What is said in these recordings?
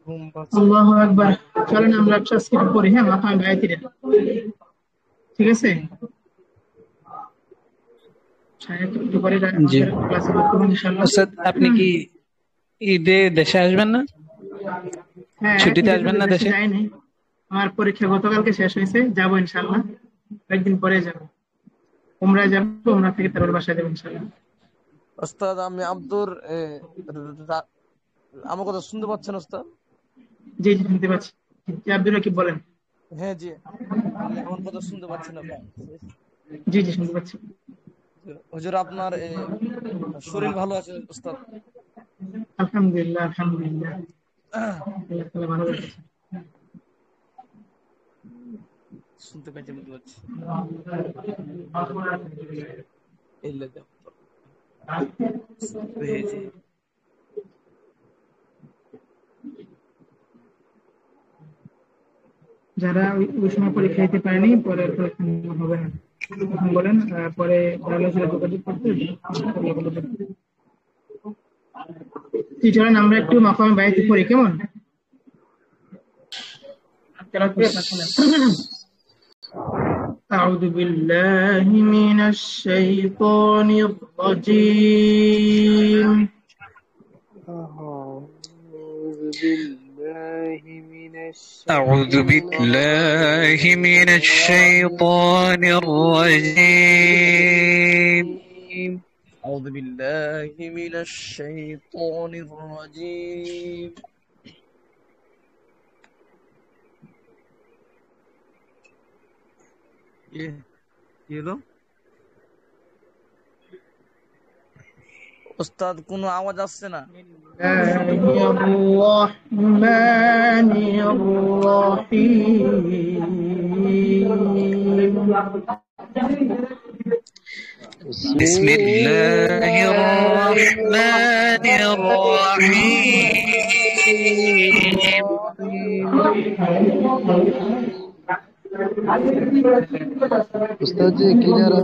ঘুম পাচ্ছে। আল্লাহু আকবার। চলেন আমরা সাবস্ক্রাইব করি, হ্যাঁ, মাকামে বায়াতিরে। ঠিক আছে, একটু পরে জি আমাদের ক্লাসে যোগ করুন ইনশাআল্লাহ। ওস্তাদ, আপনি কি ঈদে দেশে আসবেন না? হ্যাঁ, ছুটিতে ঈদে তো আসবেন না দেশে দেশে? যাইনি, আমার পরীক্ষা গতকালকে শেষ হয়েছে, যাবো ইনশাআল্লাহ, কয়েকদিন পরে যাবো। উমরায় যাবো, উমরা থেকে তারপর বাসায় যাবো ইনশাআল্লাহ। ওস্তাদ আমি আব্দুর রা- আমার কথা শুনতে পাচ্ছেন ওস্তাদ? জি জি, শুনতে পাচ্ছি। জি, আব্দুল রাকিব বলেন। হ্যাঁ জি, আমার কথা শুনতে পাচ্ছেন আপনি? জি জি, শুনতে পাচ্ছি। হুজুর আপনার শরীর ভালো আছে ওস্তাদ? আলহামদুলিল্লাহ আলহামদুলিল্লাহ, আল্লাহ তাআলা ভালো রেখেছে। শুনতে পাচ্ছি, বুঝতে পারছি। এই লে দাও তো। হয়েছে। যারা ওই সময় পরীক্ষা দিতে পারেনি, পরে আর পরীক্ষা নেওয়া হবে না, এখন বলেন, পরে বায়োলজিরা যোগাযোগ করতে। জি, চলেন আমরা একটু মাকামে বায়াতি পড়ি, কেমন? তেলাওয়াত করে আপনারা শুনেন। أعوذ بالله من الشيطان الرجيم. أعوذ بالله من الشيطان الرجيم. أعوذ بالله من الشيطان الرجيم. কি হলো ওস্তাদ? কোনো আওয়াজ আসছে না। الرحمن الرحيم. بسم الله الرحمن الرحيم. उस्ताद जी क्लियर है?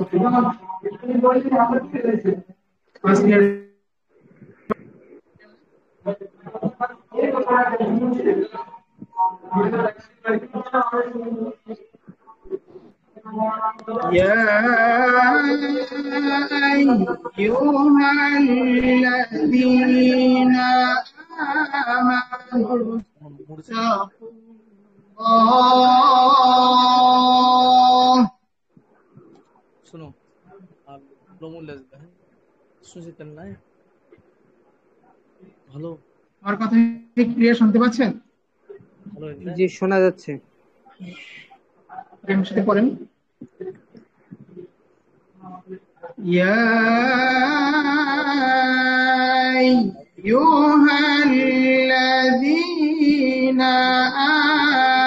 يا أيها الذين آمنوا اتقوا الله. শুনো, শুনছেন না? ভালো আমার কথা ক্লিয়ার শুনতে পাচ্ছেন? ভালো জি, শোনা যাচ্ছে। আমার সাথে পড়েন। يا أيها الذين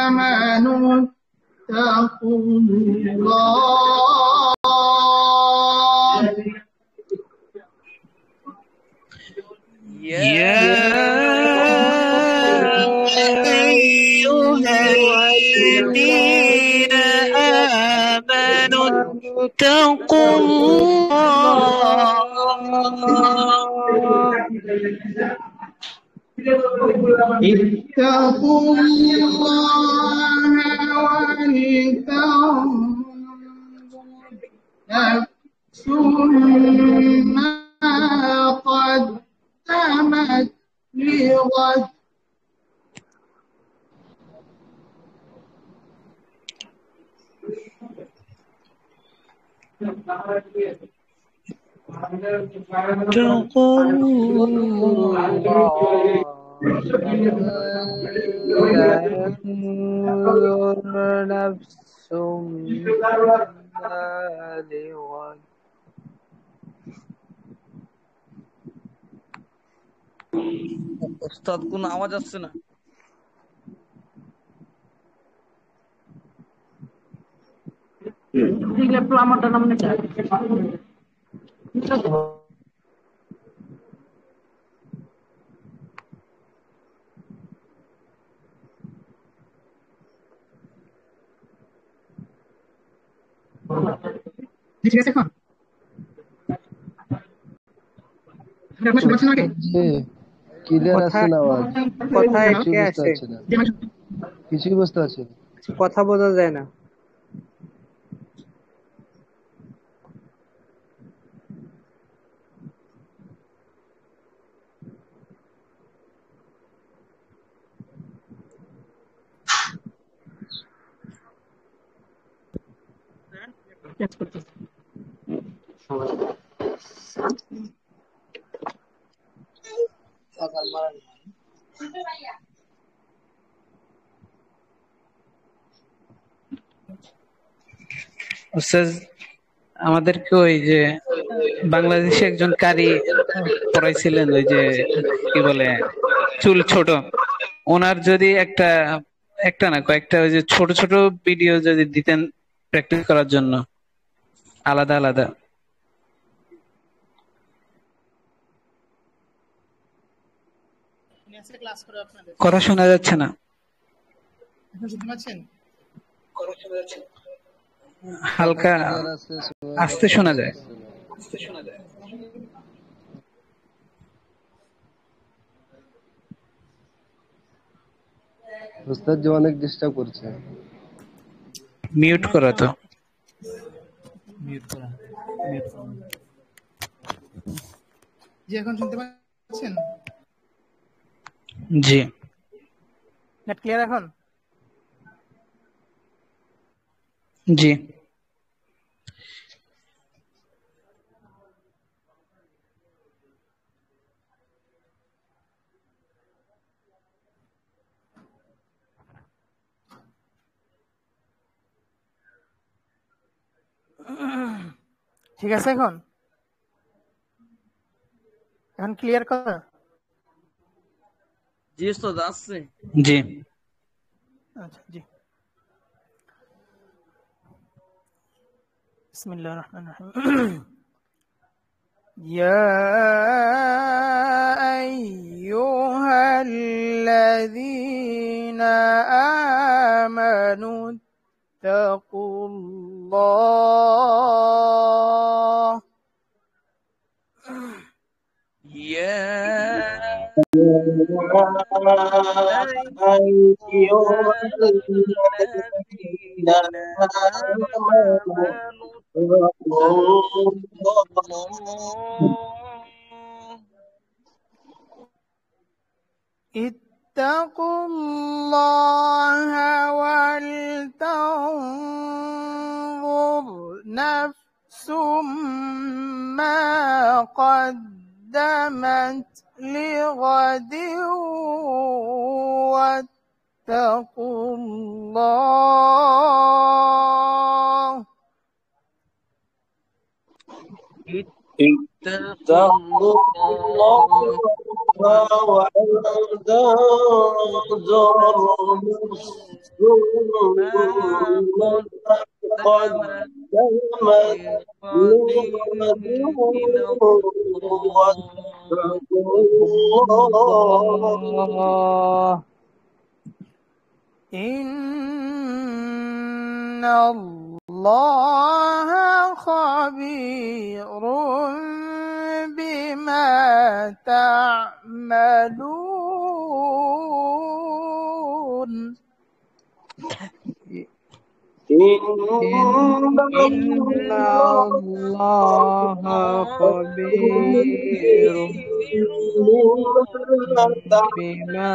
آمنوا اتقوا الله. يا أيها الذين آمنوا اتقوا الله اتقوا الله ولتنظر نفس ما قدمت لغد. اتقوا ولتنظر نفس ما لغد. ওস্তাদ কোনো আওয়াজ আসছে না? আমারটা নাম ঠিক আছে এখন? আপনারা শুনতে পাচ্ছেন আমাকে? जी क्लियर কথা আছে না আওয়াজ? কথা ছাড়াও আটকে বুঝতে আসে, পারছি না, কিছুই বুঝতে পারছি না। কথা বোঝা যায় না। চেঞ্জ করতেছি। ওস্তাদ আমাদেরকে ওই যে বাংলাদেশে একজন কারি পড়াইছিলেন, ওই যে কি বলে চুল ছোট, ওনার যদি একটা একটা না কয়েকটা ওই যে ছোট ছোট ভিডিও যদি দিতেন প্র্যাকটিস করার জন্য, আলাদা আলাদা। কথা শোনা যাচ্ছে না। কথা হালকা ক্লিয়ার আছে, সবার আস্তে কথা শোনা ক্লিয়ার যায়। আসছে না। উস্তাদ যে অনেক ডিস্টার্ব করছে। মিউট করা তো। জি, এখন শুনতে পাচ্ছেন? জি নেট ক্লিয়ার এখন? জি। ঠিক আছে, এখন এখন ক্লিয়ার কথা? জি ওস্তাদ আসছে। জি আচ্ছা, জি। বিসমিল্লাহির রহমানির রহিম। يا أيها الذين آمنوا اتقوا الله يا أيها الذين الذين آمنوا اتقوا اتقوا الله ولتنظر نفس ما قدمت لغد واتقوا الله اتقوا الله ولتنظر نفس ما قدمت لغد واتقوا الله إن الله خبير بما تعملون إن الله خبير بما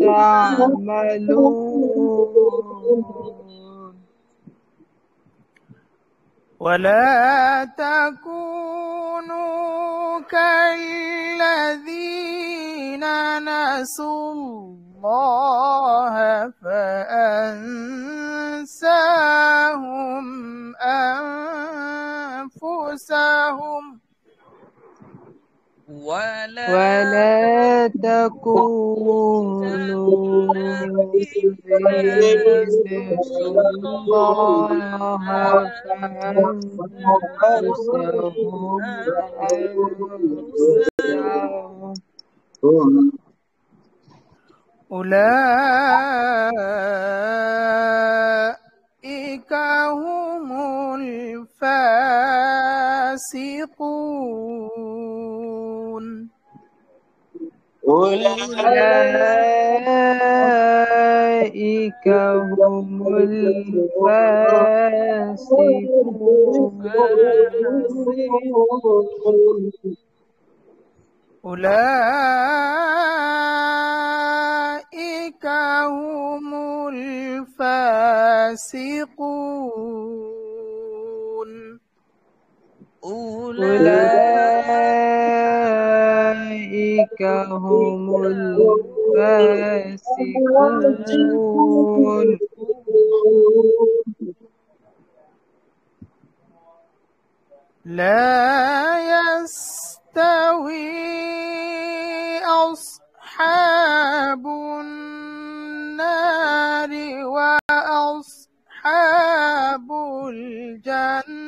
تعملون ولا تكونوا كالذين نسوا الله فأنساهم أنفسهم ولا تكونوا الذين نسوا الله فأنساهم أنفسهم أولئك هم الفاسقون أولئك هم الفاسقون أولئك هم الفاسقون أولئك هم الفاسقون لا يستوي أصحاب النار وأصحاب الجنة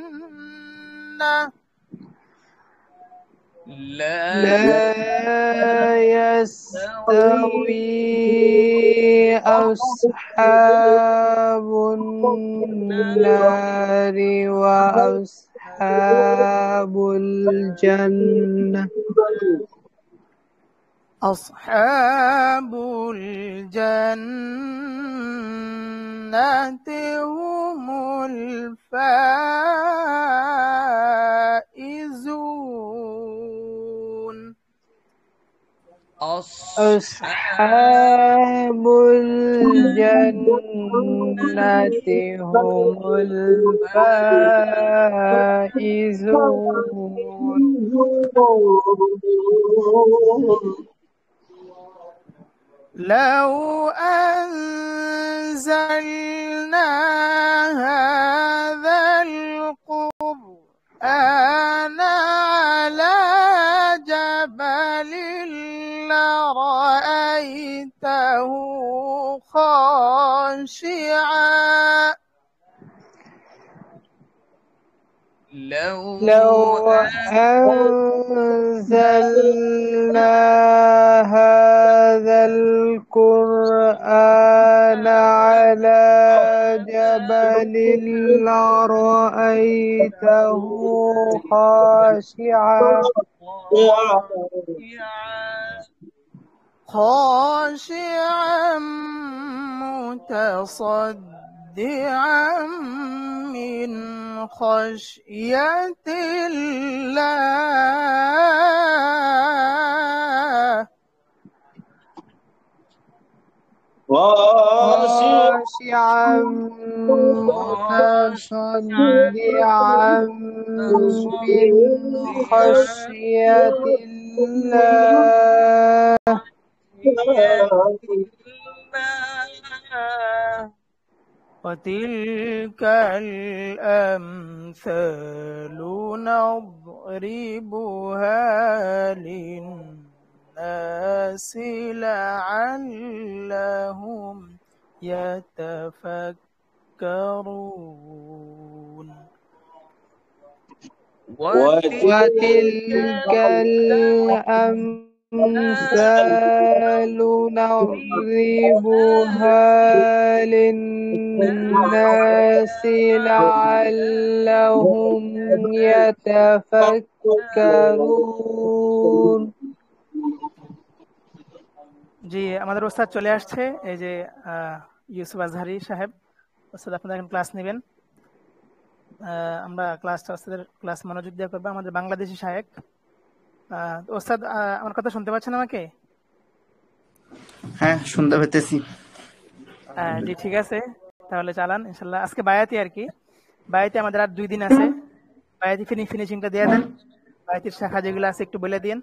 لا يستوي أصحاب النار وأصحاب الجنة أصحاب الجنة هم الفائزون أصحاب الجنة هم الفائزون لو أنزلنا هذا القرآن على جبل لرأيته خاشعا لو أنزلنا هذا القرآن على جبل لرأيته خاشعا متصدعا من خشية الله خاشعا متصدعا من خشية الله وتلك الأمثال نضربها للناس لعلهم يتفكرون وتلك الأمثال نضربها للناس لعلهم يتفكرون জি আমাদের ওস্তাদ চলে আসছে এই যে ইউসুফ আজহারি সাহেব ওস্তাদ আপনারা এখন ক্লাস নেবেন আমরা ক্লাসটা ওস্তাদের ক্লাস মনোযোগ দিয়ে করব আমাদের বাংলাদেশি শায়েখ ওস্তাদ আমার কথা শুনতে পাচ্ছেন আমাকে হ্যাঁ শুনতে পেতেছি জি ঠিক আছে তাহলে চালান ইনশাআল্লাহ আজকে বায়াতি আর কি বায়াতি আমাদের আর 2 দিন আছে বায়াতি ফিনিশিংটা দিয়ে দেন বায়াতির শাখা যেগুলো আছে একটু বলে দিন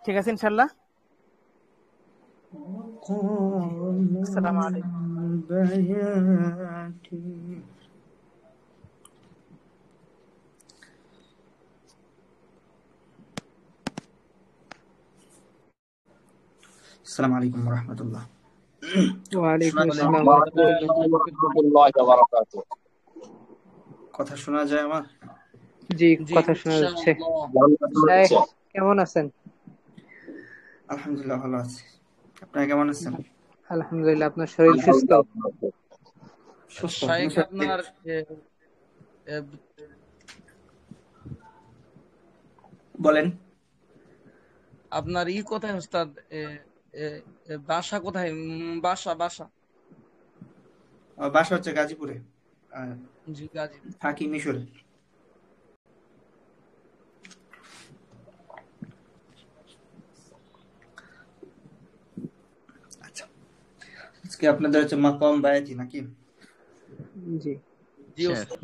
ঠিক আছে ইনশাআল্লাহ আসসালামু আলাইকুম আসসালামু আলাইকুম ওয়া রাহমাতুল্লাহ ওয়া আলাইকুম আসসালাম ওয়া রাহমাতুল্লাহি ওয়া বারাকাতুহু কথা শোনা যায় আমার জি কথা শোনা যাচ্ছে কেমন আছেন আলহামদুলিল্লাহ ভালো আছি আপনারা কেমন আছেন আলহামদুলিল্লাহ আপনার শরীর সুস্থ শাইখ আপনার বলেন আপনার কোথায় উস্তাদ? বাসা কোথায়? বাসা বাসা হচ্ছে গাজীপুরে, জি গাজীপুর। থাকি মিশরে। আচ্ছা, আজকে আপনাদের হচ্ছে মাকাম বায়াতি নাকি? জি জি উস্তাদ।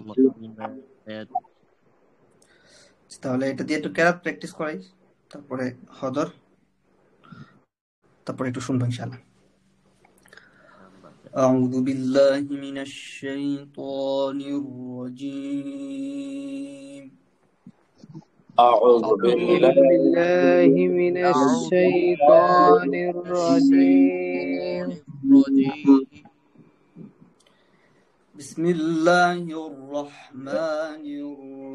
তাহলে এটা দিয়ে একটু কেরাত প্র্যাকটিস করাই, তারপরে হদর, তারপরে একটু শুনবো ইনশাআল্লাহ। أعوذ بالله من الشيطان الرجيم. أعوذ أعوذ بالله بالله من الشيطان الرجيم. بسم الله الرحمن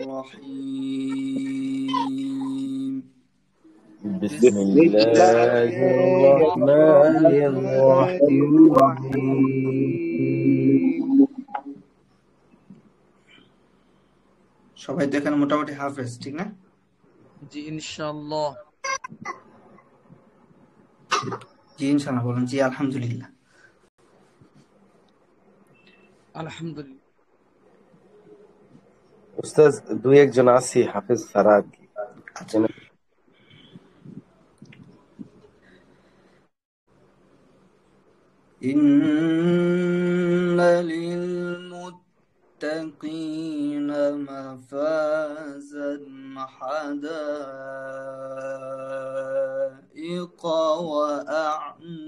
الرحيم. بسم الله الرحمن الرحيم. সবাই তো এখানে মোটামুটি হাফেজ, ঠিক না? জি ইনশাআল্লাহ। জি ইনশাআল্লাহ বলুন। জি আলহামদুলিল্লাহ। আলহামদুলিল্লাহ। উস্তাদ দুই একজন আছি হাফেজ ছাড়া আর কি। আচ্ছা, إن للمتقين مفازا حدائق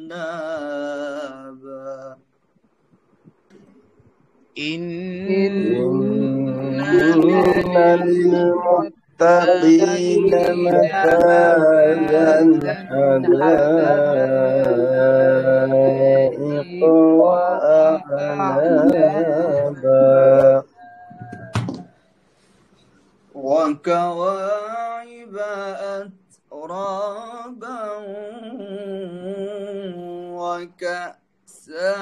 وأعنابا. إن للمتقين مفازا حدائق وأعنابا وكواعب أترابا وكأسا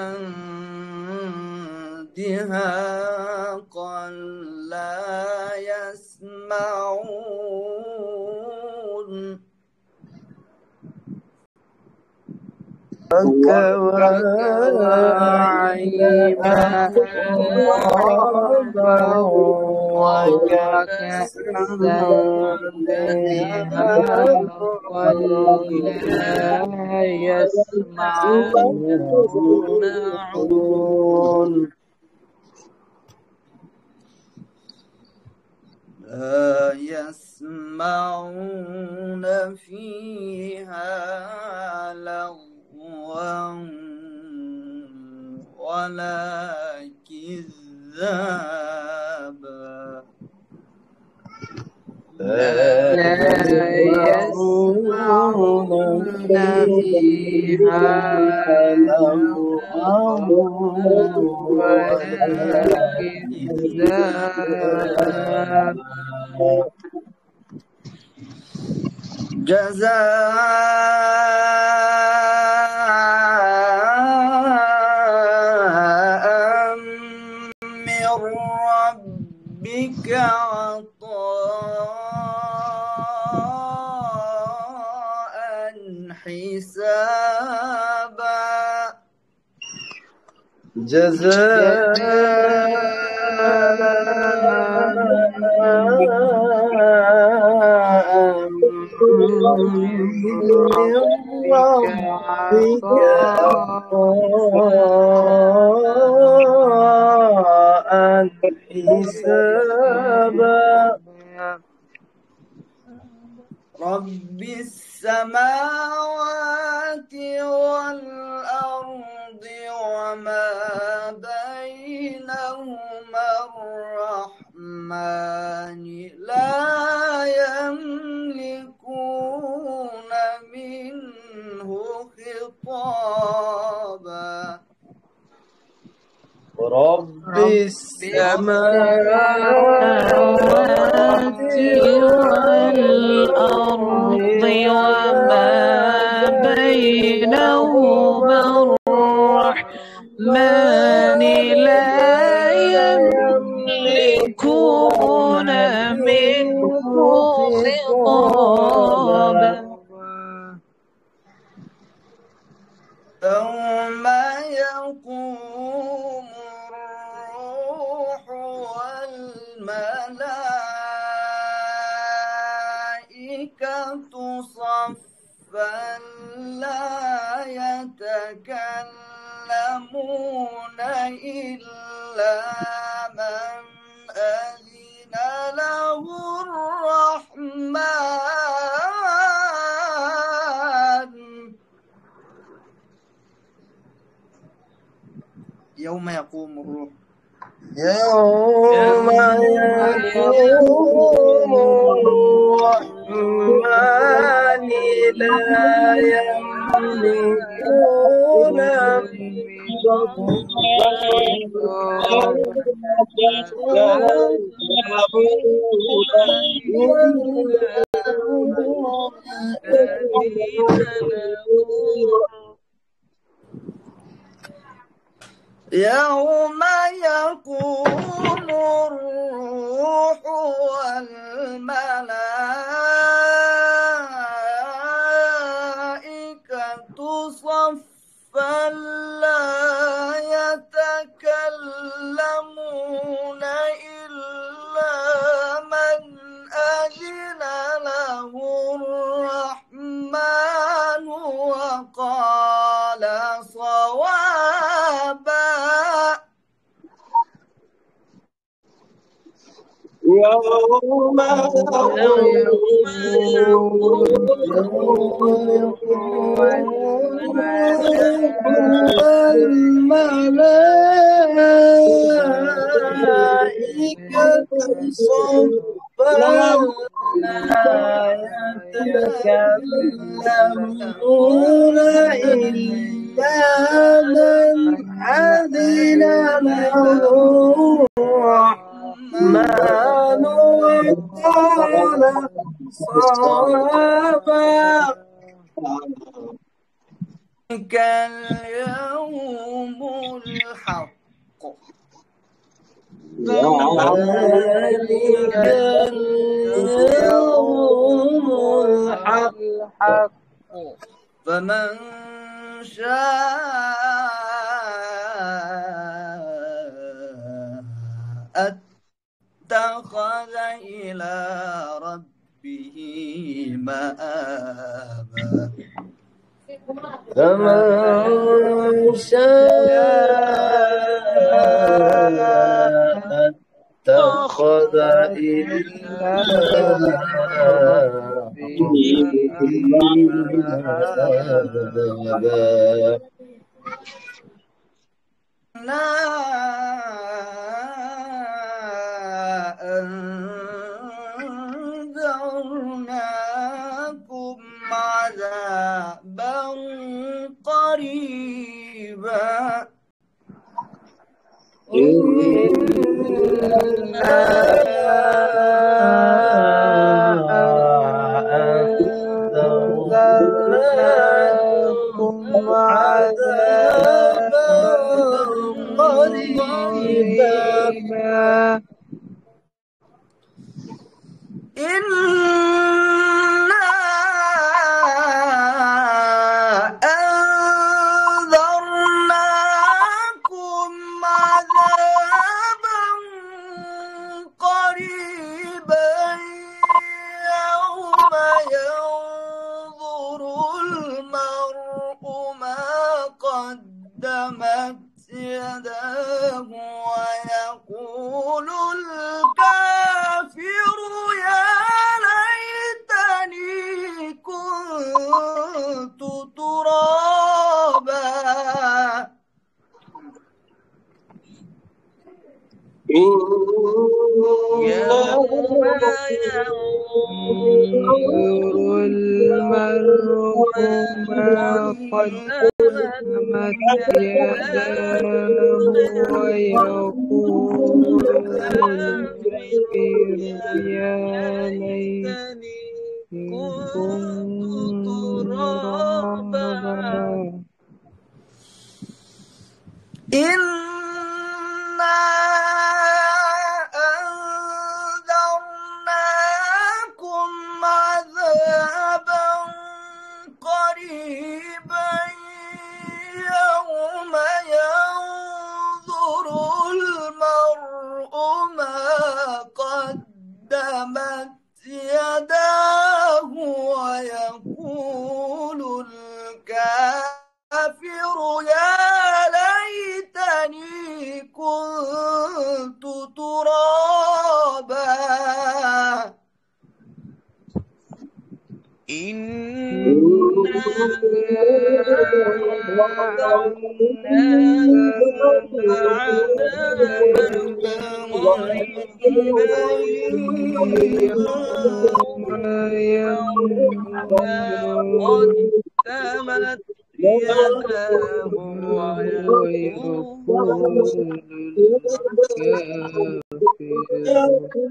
دهاقا لا يسمعون. وكواعب أترابا وكأسا دهاقا لا يسمعون. لا يسمعون فيها لغوا ولا كذابا. لا يسمعون فيها لغوا ولا كذابا. جزاء من ربك عطاء حسابا. رب السماوات والأرض وما بينهما الرحمن لا يملكون منه خطابا. رب السماوات والأرض وما بينهما الرحمن لا يملكون منه خطابا. يقوم الروح والملائكة صفا لا يتكلمون إلا من أذن له الرحمن يوم يقوم الروح يوم يقوم الرحمن لا يملكون يوم يقوم الروح والملائكة صفا لا يتكلمون إلا من أذن له الرحمن وقال صوابا يوم الملائكة صفا لا يتكلمون إلا من أذن له الرحمن وقال صوابا ذلك اليوم الحق ذلك اليوم الحق فمن شاء اتخذ إلى ربه مآبا فمن شاء اتخذ إلى ربه مآبا أنذرناكم عذابا قريبا أنذرناكم عذابا قريبا إنا أنذرناكم عذابا قريبا يوم ينظر المرء ما قدمت يداه ويقول الكافر يا ليتني كنت ترابا يوم ينظر المرء ما قدمت يداه ويقول الكافر يا ليتني كنت ترابا إنا أنذرناكم عذابا قريبا يوم ينظر تبت يداه ويقول الكافر يا ليتني كنت ترابا قدمت يداه ويقول الكافر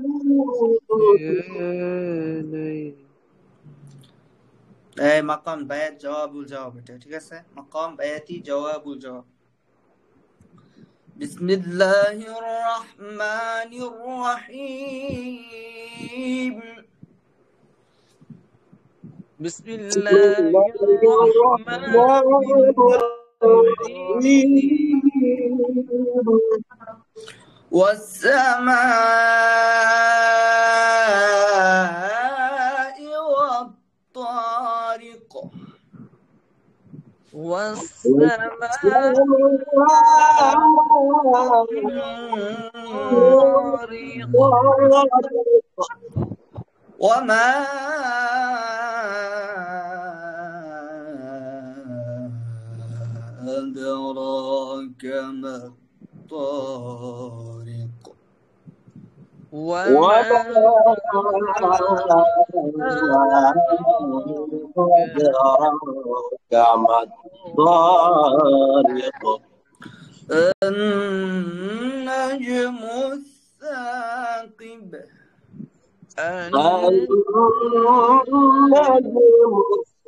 يا ليت এই মাকাম বায়াত জওয়াবুল জওয়াব এটা ঠিক আছে মাকাম বায়াতি জওয়াবুল জওয়াব বিসমিল্লাহির রহমানির রহিম বিসমিল্লাহির রহমানির রহিম والسماء والطارق وما أدراك ما الطارق وما أدراك ما الطارق النجم الثاقب النجم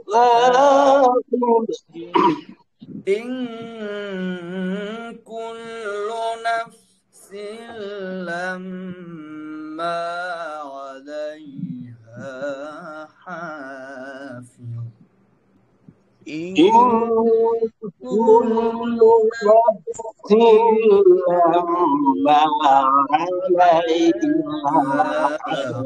الثاقب إن كل نفس لما عليها حافظ إن كل نفس لما عليها حافظ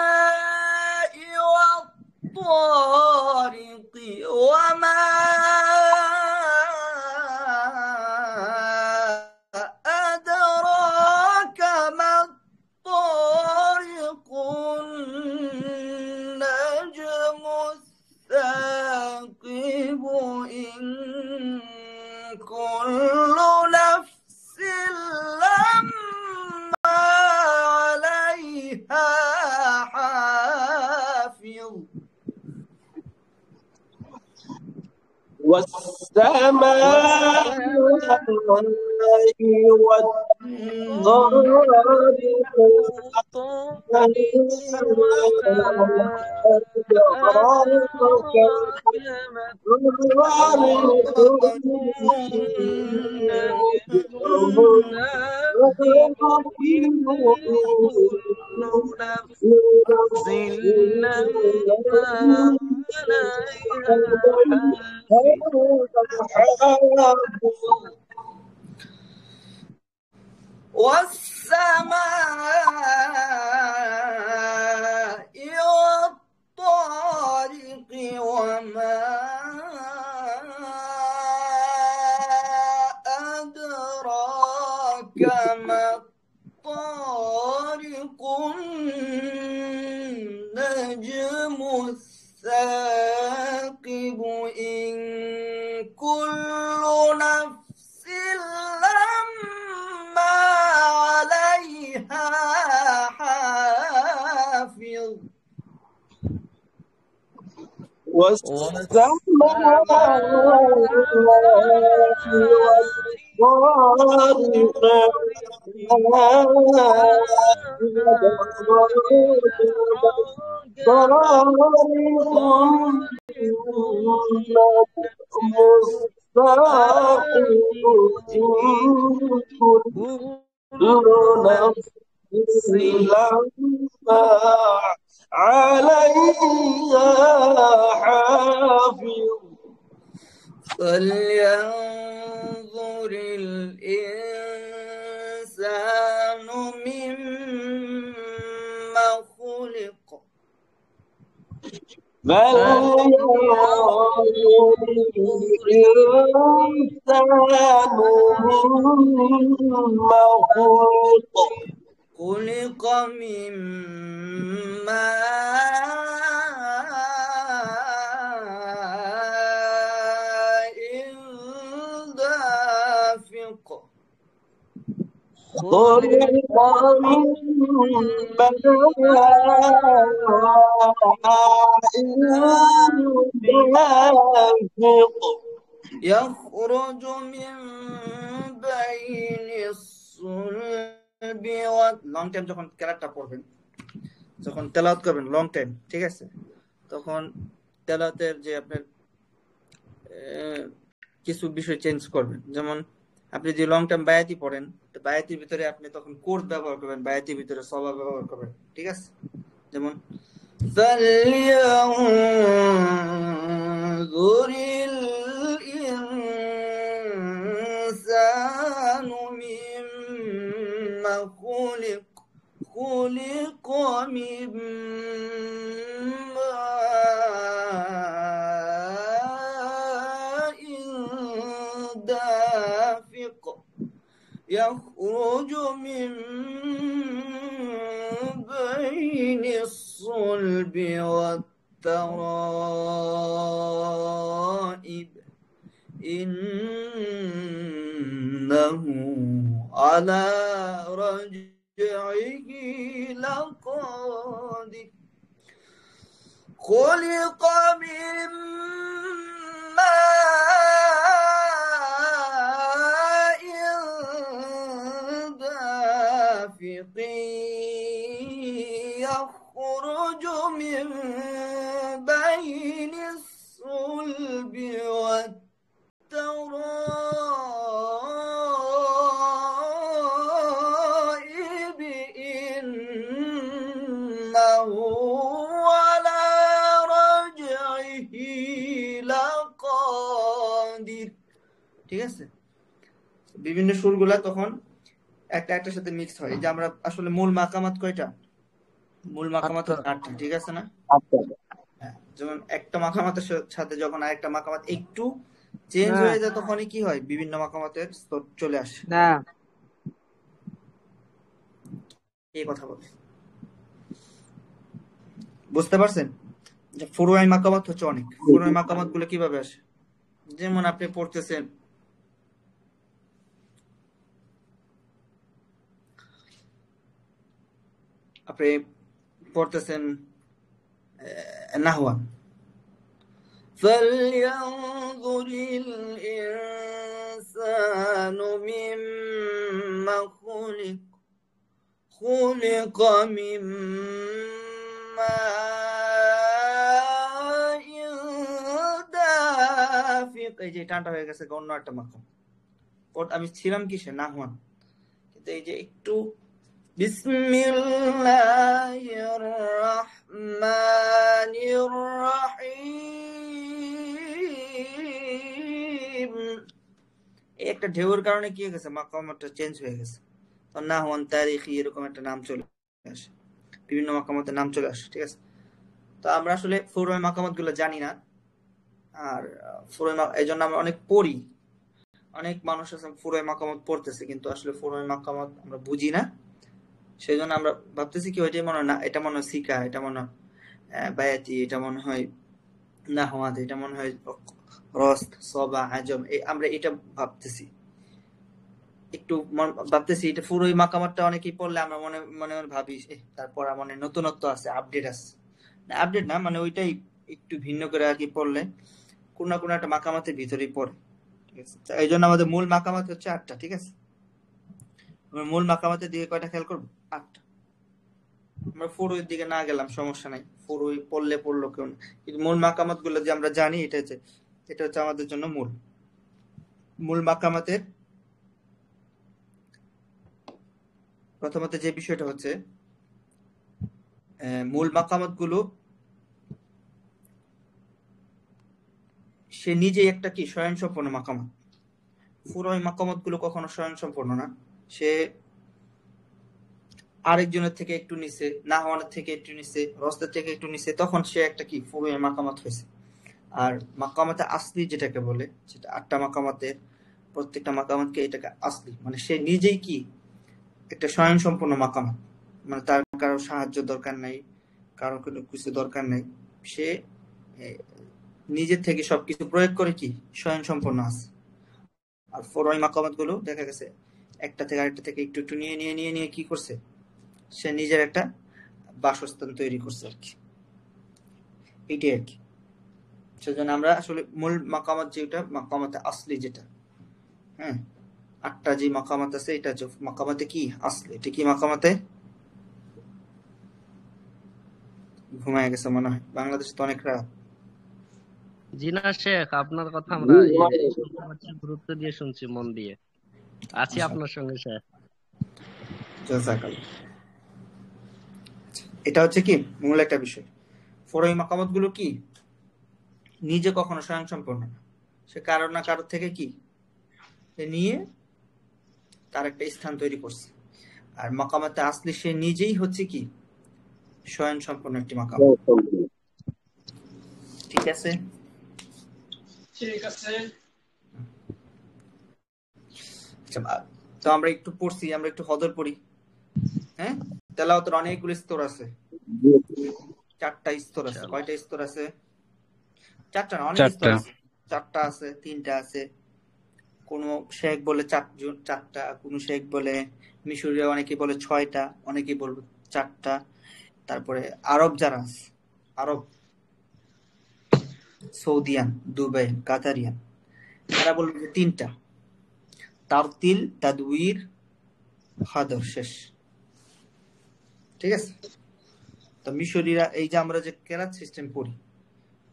والسماء والطارق وما أدراك ما الطارق النجم الثاقب إن كل نفس لما عليها حافظ والسماء والسماء والطارق وما أدراك ما الطارق النجم الثاقب إن كل نفس لما عليها حافظ عليها حافظ فلينظر فلينظر الإنسان مما خلق خلق من ماء دافق خلق من ماء دافق يخرج من بين الصلب লং টাইম যখন ক্যারেক্টার পড়বেন, যখন তেলাওয়াত করবেন লং টাইম, ঠিক আছে, তখন তেলাওয়াতের যে আপনার কিছু বিষয় চেঞ্জ করবেন। যেমন আপনি যে লং টাইম বায়াতি পড়েন, তো বায়াতির ভিতরে আপনি তখন কোর্স ব্যবহার করবেন, বায়াতির ভিতরে সবা ব্যবহার করবেন, ঠিক আছে। যেমন فلينظر الإنسان مما خلق خلق من ماء دافق يخرج من بين الصلب والترائب إنه على رجعه لقادر خلق من ماء دافق يخرج من بين الصلب والترائب إنه على رجعه لقادر। ঠিক আছে, বিভিন্ন সুরগুলা তখন একটা একটার সাথে মিক্স হয়। এই যে আমরা আসলে মূল মাকামাত কয়টা? মূল মাকামাত 8টা, ঠিক আছে না? হ্যাঁ, যেমন একটা মাকামাতের সাথে যখন আরেকটা মাকামাত একটু চেঞ্জ হয়ে যায়, তখনই কি হয়, বিভিন্ন মাকামাতের স্তর চলে আসে। না এই কথা বলে বুঝতে পারছেন যে ফুরুআই মাকামাত হচ্ছে অনেক। ফুরুআই মাকামাত গুলো কিভাবে আসে? যেমন আপনি পড়তেছেন নাহওয়ান, فلينظر الإنسان مما خلق خلق من ماء دافق। এই যে টানটা হয়ে গেছে অন্য একটা মাকাম। আমি ছিলাম কিসে? নাহওয়ান। কিন্তু এই যে একটু বিসমিল্লাহির রহমানির রহিম, এই একটা ঢেউয়ের কারণে কি হয়ে গেছে, মাকামটা চেঞ্জ হয়ে গেছে। তো নাহওয়ান, তারিখি, এরকম একটা নাম চলে আসে, বিভিন্ন মাকামাতের নাম চলে আসে, ঠিক আছে। তো আমরা আসলে ফুরুআই মাকামাত গুলো জানি না, আর এই জন্য আমরা অনেক পড়ি। অনেক মানুষ আছে ফুরুআই মাকামাত পড়তেছে, কিন্তু আসলে ফুরুআই মাকামাত আমরা বুঝি না। সেই জন্য আমরা ভাবতেছি কি ওইটাই মনে হয় না, এটা মনে হয় সিকা, এটা মনে হয় বায়াতি, এটা মনে হয় নাহওয়াত, এটা মনে হয় রস্ত, সবা, আজম, আমরা এটা ভাবতেছি। একটু ভাবতেছি এটা ফুরুআই মাকামাতটা অনেকেই পড়লে আমরা মনে মনে ভাবি তারপর মানে নতুনত্ব আছে, আপডেট আছে। আপডেট না, মানে ওইটাই একটু ভিন্ন করে আর কি পড়লে কোন না কোন একটা মাকামাতের ভিতরেই পড়ে, ঠিক আছে। এই জন্য আমাদের মূল মাকামাত হচ্ছে 8টা, ঠিক আছে। মূল মাকামাতের দিকে কয়টা খেয়াল করবো? 8টা। আমরা ফুরুআইর দিকে না গেলাম, সমস্যা নাই, ফুরুআই পড়লো কেউ না, কিন্তু মূল মাকামাত গুলো যে আমরা জানি, এটা হচ্ছে আমাদের জন্য মূল মাকামাতের প্রথমত যে বিষয়টা হচ্ছে মূল মাকামাত গুলো সে নিজেই একটা কি স্বয়ংসম্পূর্ণ মাকামাত। ফুরুআই মাকামাত গুলো কখনো স্বয়ংসম্পূর্ণ না, সে আরেকজনের থেকে একটু নিচে, নাহওয়ানের থেকে একটু নিচে, রস্তের থেকে একটু নিচে, তখন সে একটা কি ফুরুই মাকামাত হয়েছে। আর মাকামাতে আসলি যেটাকে বলে, সেটা 8টা মাকামাতের প্রত্যেকটা মাকামাতকে এটাকে আসলি মানে সে নিজেই কি একটা স্বয়ংসম্পূর্ণ মাকামাত, মানে তার কারো সাহায্য দরকার নাই, কারো কোনো কিছু দরকার নাই, সে নিজের থেকে সবকিছু প্রয়োগ করে কি স্বয়ংসম্পূর্ণ আছে। আর ফরই মাকামাত গুলো দেখা গেছে একটা থেকে আরেকটা থেকে একটু একটু নিয়ে নিয়ে নিয়ে নিয়ে কি করছে, সে নিজের একটা বাসস্থান তৈরি করছে আর কি, এইটাই আর কি। সেজন্য আমরা আসলে মূল মাকামাত যেটা মাকামাতে আসলি যেটা, হ্যাঁ 8টা যে মাকামাত আছে এটা হচ্ছে মাকামাতে কি আসলি। এটা কি মাকামাতে ঘুমায় গেছে মনে হয়, বাংলাদেশে তো অনেক রাত। জি না শেখ, আপনার কথা আমরা শুনতে পাচ্ছি, গুরুত্ব দিয়ে শুনছি, মন দিয়ে আছি আপনার সঙ্গে শেখ। জাযাকাল্লাহ। এটা হচ্ছে কি মূল একটা বিষয়। ফরই মাকামাত গুলো কি নিজে কখনো স্বয়ংসম্পূর্ণ না, সে কারো না কারো থেকে কি নিয়ে তার একটা স্থান তৈরি করছে। আর মাকামাতে আসলি সে নিজেই হচ্ছে কি স্বয়ংসম্পূর্ণ একটি মাকামাত। ঠিক আছে, ঠিক আছে। আচ্ছা, তো আমরা একটু পড়ছি, আমরা একটু হদর পড়ি। হ্যাঁ, তেলাওয়াতের অনেকগুলো স্তর আছে, 4টা স্তর আছে। কয়টা স্তর আছে? 4টা না, অনেক স্তর আছে। 4টা আছে, 3টা আছে, কোন শেখ বলে 4টা, কোন শেখ বলে, মিশরীয় অনেকে বলে 6টা, অনেকে বলবে 4টা। তারপরে আরব যারা আছে, আরব সৌদিয়ান, দুবাই, কাতারিয়ান, তারা বলবে 3টা। তারতিল, তাদউইর, হাদর, শেষ। ঠিক আছে। তো মিশরীরা এই যে আমরা যে কেরাত সিস্টেম পড়ি,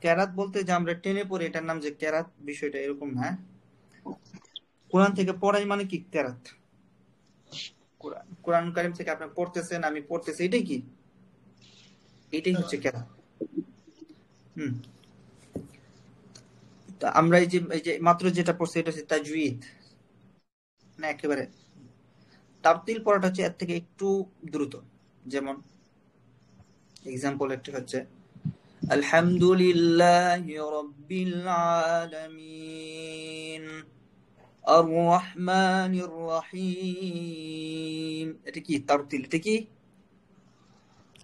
কেরাত বলতে যে আমরা টেনে পড়ি এটার নাম যে কেরাত, বিষয়টা এরকম না। কোরআন থেকে পড়াই মানে কি কেরাত, কোরআন কারীম থেকে আপনি পড়তেছেন, আমি পড়তেছি, এটাই কি, এটাই হচ্ছে কেরাত। আমরা এই যে মাত্র যেটা পড়ছি এটা হচ্ছে তাজউইদ, না একেবারে। তারতিল পড়াটা হচ্ছে এর থেকে একটু দ্রুত। যেমন এক্সাম্পল একটা হচ্ছে আলহামদুলিল্লাহি রাব্বিল আলামিন আর রহমানির রহিম। এটা কি তারতিল, এটা কি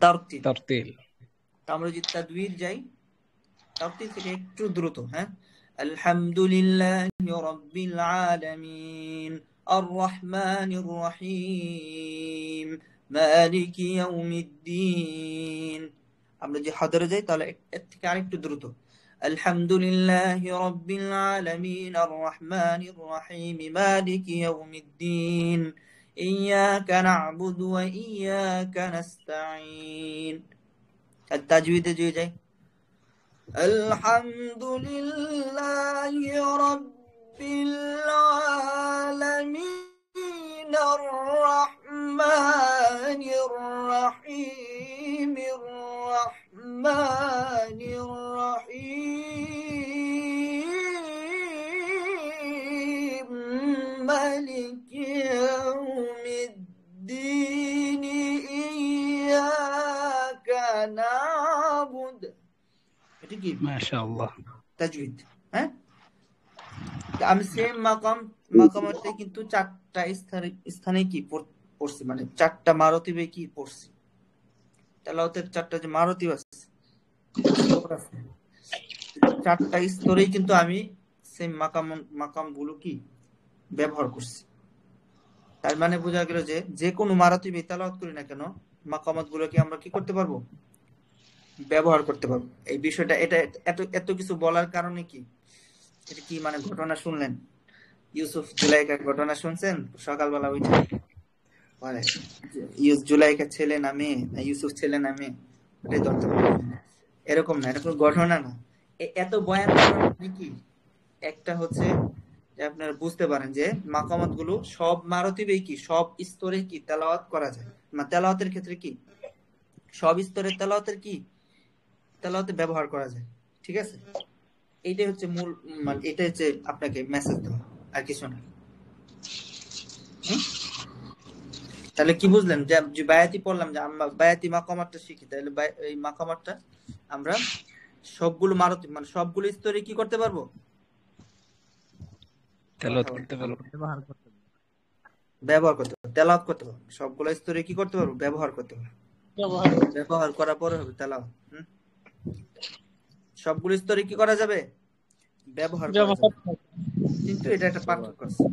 তারতিল। আমরা যদি তাদউইর যাই, তারতিল থেকে একটু দ্রুত। হ্যাঁ, আলহামদুলিল্লাহি রাব্বিল আলামিন আর রহমানির রহিম মালিকি ইয়াউমিদ্দিন। আমরা যে হাদরে যাই তাহলে এর থেকে আরেকটু দ্রুত, আলহামদুলিল্লাহি রাব্বিল আলামিন আর রহমানির রহিম মালিকি ইয়াউমিদ্দিন ইয়াকা না'বুদু ওয়া ইয়াকা নাস্তাঈন। আর তাজউইদে যে যাই, আলহামদুলিল্লাহি রাব্বিল আলামিন আর রহমানির রহিম মালিকি ইয়াউমিদ্দিন ইয়াকা না'বুদু। এটা কি মাশাআল্লাহ তাজউইদ। হ্যাঁ, আমি সেম মাকামাতে কিন্তু 4টা স্থানে কি পড়ছি, মানে 4টা মারতিবে কি পড়ছি। তেলাওয়াতের 4টা যে মারতিব আছে, 4টা স্তরেই কিন্তু আমি সেম মাকাম গুলো কি ব্যবহার করছি। তার মানে বোঝা গেল যে যে কোনো মারতিবে তেলাওয়াত করি না কেন, মাকামাত গুলোকে আমরা কি করতে পারবো, ব্যবহার করতে পারবো। এই বিষয়টা এটা এত কিছু বলার কারণে কি, এটা কি মানে ঘটনা শুনলেন, ইউসুফ জুলাইকার ঘটনা শুনছেন সকালবেলা উঠে, মানে জুলাইকা ছেলে না মেয়ে, না ইউসুফ ছেলে না মেয়ে, এটাই ধরতে পারবেন। এরকম না, এটা কোনো ঘটনা না। এত বয়ান কি একটা হচ্ছে যে আপনারা বুঝতে পারেন যে মাকামাত গুলো সব মারতিবে কি সব স্তরে কি তেলাওয়াত করা যায়, না তেলাওয়াতের ক্ষেত্রে কি সব স্তরে তেলাওয়াতের কি তেলাওয়াতে ব্যবহার করা যায়। ঠিক আছে, এইটাই হচ্ছে মূল, মানে এটা হচ্ছে আপনাকে মেসেজ দেওয়া, আর কিছু না। তাহলে কি বুঝলেন যে বায়াতি পড়লাম যে আমরা বায়াতি মাকামাতটা শিখি, তাহলে এই মাকামাতটা আমরা সবগুলো মারতি মানে সবগুলো স্তরে কি করতে পারবো? তেলাওয়াত করতে পারবো, ব্যবহার করতে পারবো, তেলাওয়াত করতে পারবো। সবগুলো স্তরে কি করতে পারবো? ব্যবহার করতে পারবো। ব্যবহার করার পরে হবে তেলাওয়াত। সবগুলো স্তরে কি করা যাবে? ব্যবহার করা যাবে। কিন্তু এটা একটা পার্থক্য আছে।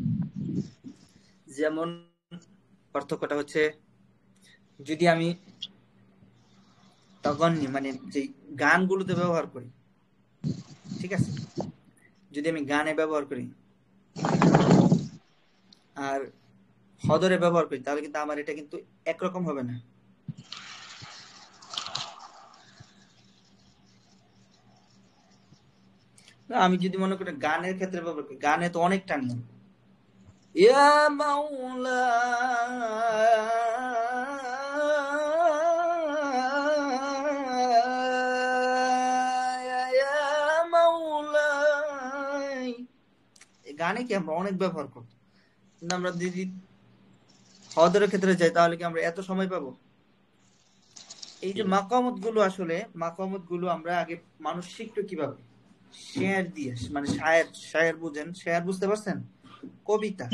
যেমন পার্থক্যটা হচ্ছে, যদি আমি তগন্নি মানে যে গানগুলোতে ব্যবহার করি, ঠিক আছে, যদি আমি গানে ব্যবহার করি আর হদরে ব্যবহার করি, তাহলে কিন্তু আমার এটা কিন্তু একরকম হবে না। আমি যদি মনে করি গানের ক্ষেত্রে ব্যবহার করি, গানে তো অনেক টান, ইয়া মাওলা গানে কি আমরা অনেক ব্যবহার করব, কিন্তু আমরা যদি হদরের ক্ষেত্রে যাই তাহলে কি আমরা এত সময় পাবো? এই যে মাকামত গুলো, আসলে মাকামত গুলো আমরা আগে মানুষ শিখতো কিভাবে? শেয়ার দিয়ে, মানে শায়ের বুঝেন, শেয়ার বুঝতে পারছেন? কবিতা।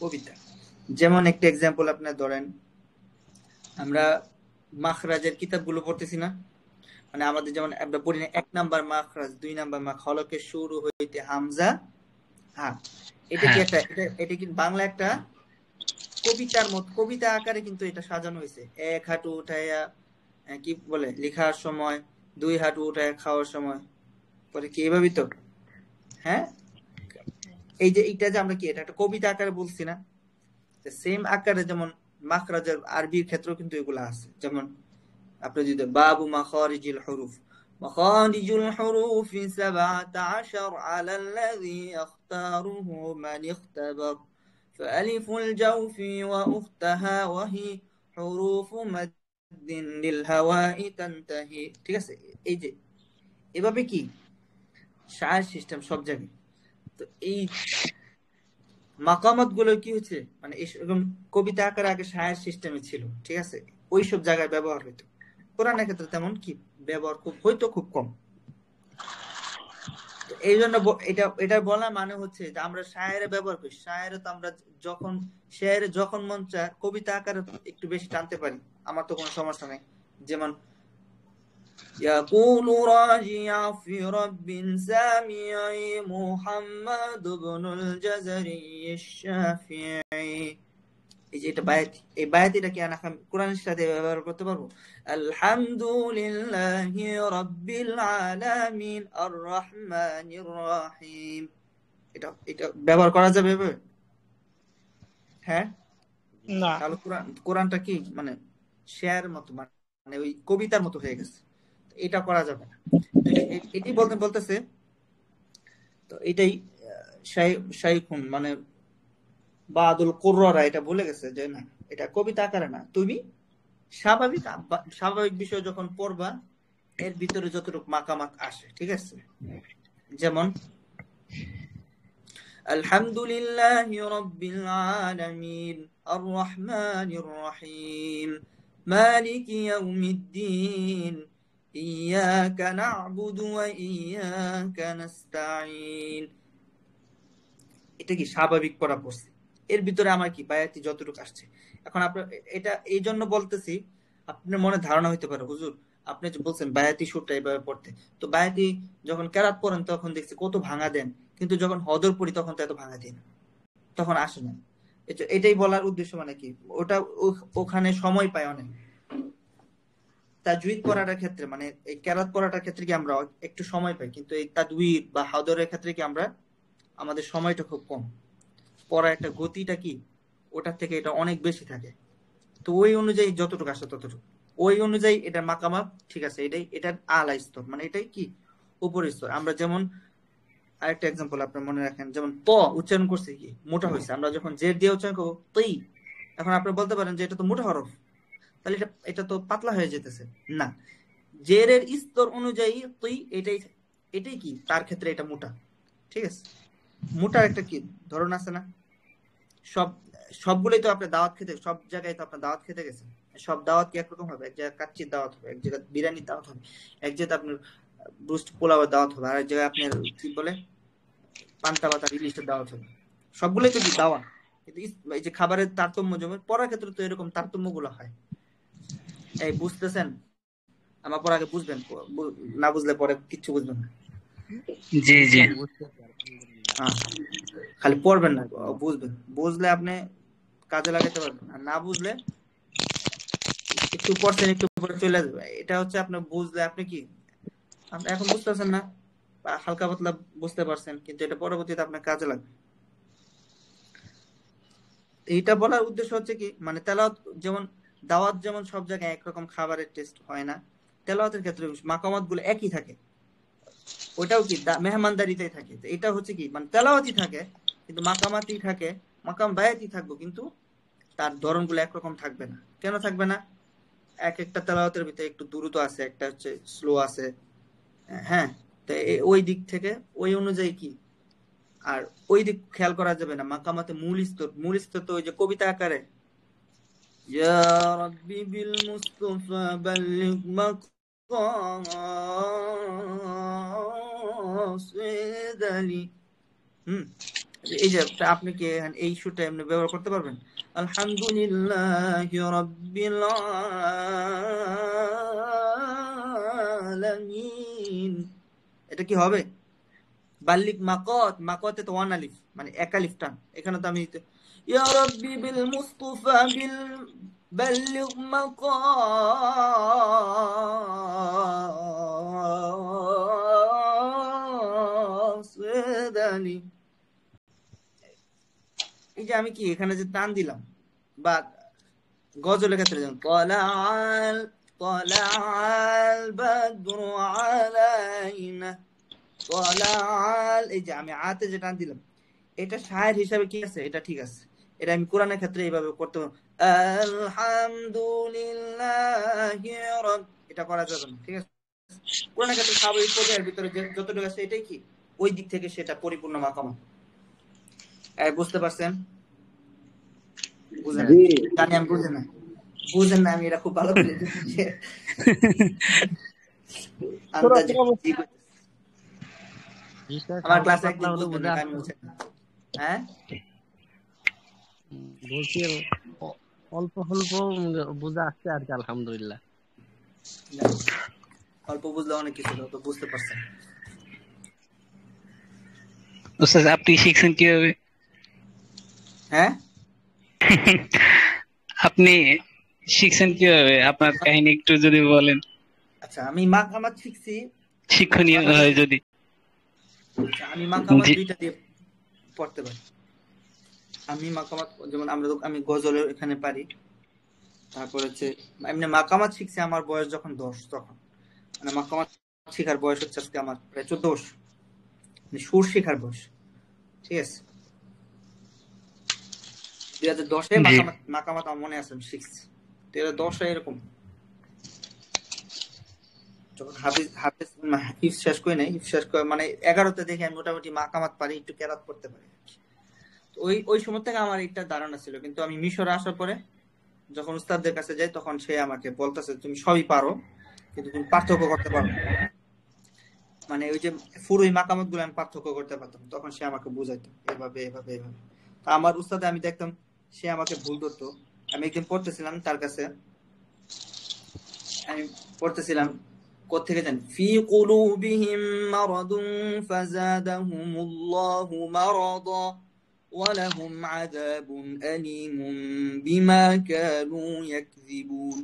কবিতা যেমন একটা এক্সাম্পল আপনার ধরেন, আমরা মাখরাজের কিতাবগুলো পড়তেছি না, মানে আমাদের যেমন আমরা পড়ি না 1 নাম্বার মাখরাজ, 2 নাম্বার মাখ, হলকে শুরু হইতে হামজা হা, এটা কি একটা এটা কি বাংলা একটা কবিতার মত, কবিতা আকারে কিন্তু এটা সাজানো হয়েছে। 1 হাঁটু উঠাইয়া কি বলে লেখার সময়, 2 হাঁটু উঠাইয়া খাওয়ার সময়, পরে কি এভাবেই তো, হ্যাঁ, এই যে এইটা যে আমরা কি এটা একটা কবিতা আকারে বলছি না, সেম আকারে যেমন মাখরাজের আরবির ক্ষেত্রেও কিন্তু এগুলো আছে। যেমন আপনি যদি বাবু মাখারিজিল হুরুফ, মাখারিজুল হুরুফ 17 على الذي يختاره من اختبر فألف الجوف وأختها وهي حروف مد للهواء تنتهي, ঠিক আছে। এই যে এভাবে কি শায়ের সিস্টেম সব জায়গায়। তো এই মাকামাত গুলো কি হচ্ছে, মানে এরকম কবিতা আকারে আগে শায়ের সিস্টেমে ছিল, ঠিক আছে, ওই সব জায়গায় ব্যবহার হইতো। কোরআনের ক্ষেত্রে তেমন কি ব্যবহার খুব কম। তো এই জন্য এটা বলা মানে হচ্ছে যে আমরা শায়েরে ব্যবহার করি, শায়েরে তো আমরা যখন মন চায় কবিতা আকারে একটু বেশি টানতে পারি, আমার তো কোনো সমস্যা নেই। যেমন يقول راجع في رب سامع محمد بن الجزري الشافعي, এই যে এটা বায়াতি, এই বায়াতিটা কি আনা কোরআনের সাথে ব্যবহার করতে পারবো? আলহামদুলিল্লাহি রাব্বিল আলামিন আর রহমানির রহিম, এটা ব্যবহার করা যাবে? হ্যাঁ না। তাহলে কোরআনটা কি মানে শেয়ারের মতো, মানে ওই কবিতার মতো হয়ে গেছে, এটা করা যাবে না। এটি বলতেছে। তো এটাই শাইখুন মানে বাদুল কুররা এটা বলে গেছে যে না, এটা কবিতা আকারে না, তুমি স্বাভাবিক বিষয় যখন পড়বা এর ভিতরে যতটুকু মাকামাত আসে, ঠিক আছে। যেমন আলহামদুলিল্লাহি রাব্বিল আলামিন আর রহমানির রহিম মালিকি ইয়াউমিদ্দিন ইয়াকা না'বুদু ওয়া ইয়াকা নাস্তাঈন, এটা কি স্বাভাবিক পড়া পড়ছে, এর ভিতরে আমার কি বায়াতি যতটুকু আসছে। এখন আপনার এটা এই জন্য বলতেছি, আপনার মনে ধারণা হইতে পারে হুজুর আপনি যে বলছেন বায়াতি সুরটা এইভাবে পড়তে, তো বায়াতি যখন কেরাত পড়েন তখন দেখছি কত ভাঙা দেন, কিন্তু যখন হদর পড়ি তখন তো এত ভাঙা দেন, তখন আসে না। এটাই বলার উদ্দেশ্য, মানে কি ওটা ওখানে সময় পায় অনেক। তাজউইদ পড়াটার ক্ষেত্রে মানে এই কেরাত পড়াটার ক্ষেত্রে কি আমরা একটু সময় পাই, কিন্তু এই তাজউইদ বা হদরের ক্ষেত্রে কি আমরা আমাদের সময়টা খুব কম, পড়ার একটা গতিটা কি ওটার থেকে এটা অনেক বেশি থাকে। তো ওই অনুযায়ী যতটুকু আসে ততটুকু, ওই অনুযায়ী এটার মাকামাত ঠিক আছে, এটার আলা স্তর, মানে এটাই কি উপরের স্তর। আমরা যেমন আরেকটা এক্সাম্পল আপনার মনে রাখেন, যেমন ত উচ্চারণ করছে কি মোটা হয়েছে, আমরা যখন জের দিয়ে উচ্চারণ করবো তই, এখন আপনি বলতে পারেন যে এটা তো মোটা হরফ, তাহলে এটা তো পাতলা হয়ে যেতেছে না, জেরের স্তর অনুযায়ী তুই এটাই কি তার ক্ষেত্রে এটা মোটা, ঠিক আছে। মোটার একটা কি ধরন আছে না, সব সবগুলোই তো আপনি দাওয়াত খেতে, সব জায়গায় তো আপনার দাওয়াত খেতে গেছেন, সব দাওয়াত কি একরকম হবে? এক জায়গায় কাচ্চির দাওয়াত হবে, এক জায়গায় বিরিয়ানির দাওয়াত হবে, এক জায়গায় আপনার ব্রুস্ট পোলাওয়ের দাওয়াত হবে, আর এক জায়গায় আপনার কি বলে পান্তা ভাত আর ইলিশের দাওয়াত হবে। সবগুলোই তো কি দাওয়াত, কিন্তু এই যে খাবারের তারতম্য, যেমন পড়ার ক্ষেত্রে তো এরকম তারতম্য গুলো হয়। এই বুঝতেছেন? আমার পর আগে বুঝবেন, না বুঝলে পরে কিচ্ছু বুঝবেন না। জি জি খালি পড়বেন না, বুঝবেন। বুঝলে আপনি কাজে লাগাতে পারবেন, আর না বুঝলে একটু পড়ছেন একটু পরে চলে যাবে। এটা হচ্ছে আপনি বুঝলে আপনি কি আপনি এখন বুঝতেছেন না, বা হালকা পাতলা বুঝতে পারছেন, কিন্তু এটা পরবর্তীতে আপনার কাজে লাগবে। এইটা বলার উদ্দেশ্য হচ্ছে কি, মানে তেলাওয়াত যেমন দাওয়াত যেমন সব জায়গায় একরকম খাবারের টেস্ট হয় না, তেলাওয়াতের ক্ষেত্রে মাকামাত গুলো একই থাকে, ওইটাও কি মেহমানদারিতেই থাকে। এটা হচ্ছে কি, মানে তেলাওয়াতই থাকে কিন্তু মাকামাতই থাকে, মাকাম বায়াতই থাকবো, কিন্তু তার ধরনগুলো একরকম থাকবে না। কেন থাকবে না? এক একটা তেলাওয়াতের ভিতরে একটু দ্রুত আছে, একটা হচ্ছে স্লো আছে। হ্যাঁ, তো ওই দিক থেকে ওই অনুযায়ী কি, আর ওই দিক খেয়াল করা যাবে না। মাকামাতে মূল স্তর তো ওই যে কবিতা আকারে, ইয়া রাব্বি বিল মুস্তাফা বাল্লিগ মাকাসিদালি। এই যে আপনি কি এই সুরটা এমনি ব্যবহার করতে পারবেন? আলহামদুলিল্লাহি রাব্বিল আলামিন, এটা কি হবে? বাল্লিক মাকতে তো ওয়ান আলিফ, মানে এক আলিফ টান। এখানে তো আমি ইয়া রাব্বি বিল মুস্তাফা বিল বাল্লিগ মাকাসিদালি, এই যে আমি কি এখানে যে টান দিলাম, বা গজলের ক্ষেত্রে যেমন طلع البدر علينا طلع, এই যে আমি আতে যে টান দিলাম, এটা শায়ের হিসাবে কি আছে? এটা ঠিক আছে। এটা আমি কোরআনের ক্ষেত্রে এইভাবে করতে পারবো, আলহামদুলিল্লাহি রাব, এটা করা যাবে না, ঠিক আছে? কোরআনের ক্ষেত্রে স্বাভাবিক পর্যায়ের ভিতরে যতটুকু আছে এটাই কি, ওই দিক থেকে সেটা পরিপূর্ণ মাকামাত। বুঝতে পারছেন? বুঝেন? জানি আমি বুঝেন না, বুঝেন না, আমি এটা খুব ভালো করে আমার ক্লাসে একদিন বুঝবেন না, আমি বুঝেন না। হ্যাঁ বলছি অল্প অল্প বুঝা আসছে আর কি, আলহামদুলিল্লাহ। অল্প বুঝলে অনেক কিছু তো বুঝতে পারছেন। ওস্তাদ আপনি শিখছেন কিভাবে? হ্যাঁ আপনি শিখছেন কিভাবে? আপনার কাহিনী একটু যদি বলেন। আচ্ছা, আমি মাকামাত শিখছি, শিক্ষণীয় হয় যদি। আমি মাকামাত দুইটা দিয়ে পড়তে পারি। আমি মাকামাত যেমন আমি গজলের এখানে পারি, তারপর হচ্ছে এমনি মাকামাত শিখছি আমার বয়স যখন 10, তখন মানে মাকামাত শেখার বয়স হচ্ছে আজকে আমার প্রায় 14 বছর, মানে সুর শেখার বয়স, ঠিক আছে? 2010-এ মাকামাত আমার মনে আছে আমি শিখছি। 2010-এ এরকম যখন হাফিজ শেষ করে নেই, শেষ করে মানে 11তে দেখে আমি মোটামুটি মাকামাত পারি, একটু কেরাত করতে পারি। ওই সময় থেকে আমার একটা ধারণা ছিল, কিন্তু আমি মিশরে আসার পরে যখন উস্তাদদের কাছে যাই, তখন সে আমাকে বলতেছে তুমি সবই পারো, কিন্তু তুমি পার্থক্য করতে পারো। মানে ওই যে ফুরুই মাকামাত গুলো আমি পার্থক্য করতে পারতাম, তখন সে আমাকে বুঝাইতো এভাবে এভাবে এভাবে। তা আমার উস্তাদে আমি দেখতাম সে আমাকে ভুল ধরতো। আমি একদিন পড়তেছিলাম তার কাছে, আমি পড়তেছিলাম কোত্থেকে জানি, ফি কুলুবিহিম মারাদুন ফাযাদাহুমুল্লাহু মারাদা ওয়া লাহুম আযাবুন আলীমুন বিমা কানু ইয়াকযিবুন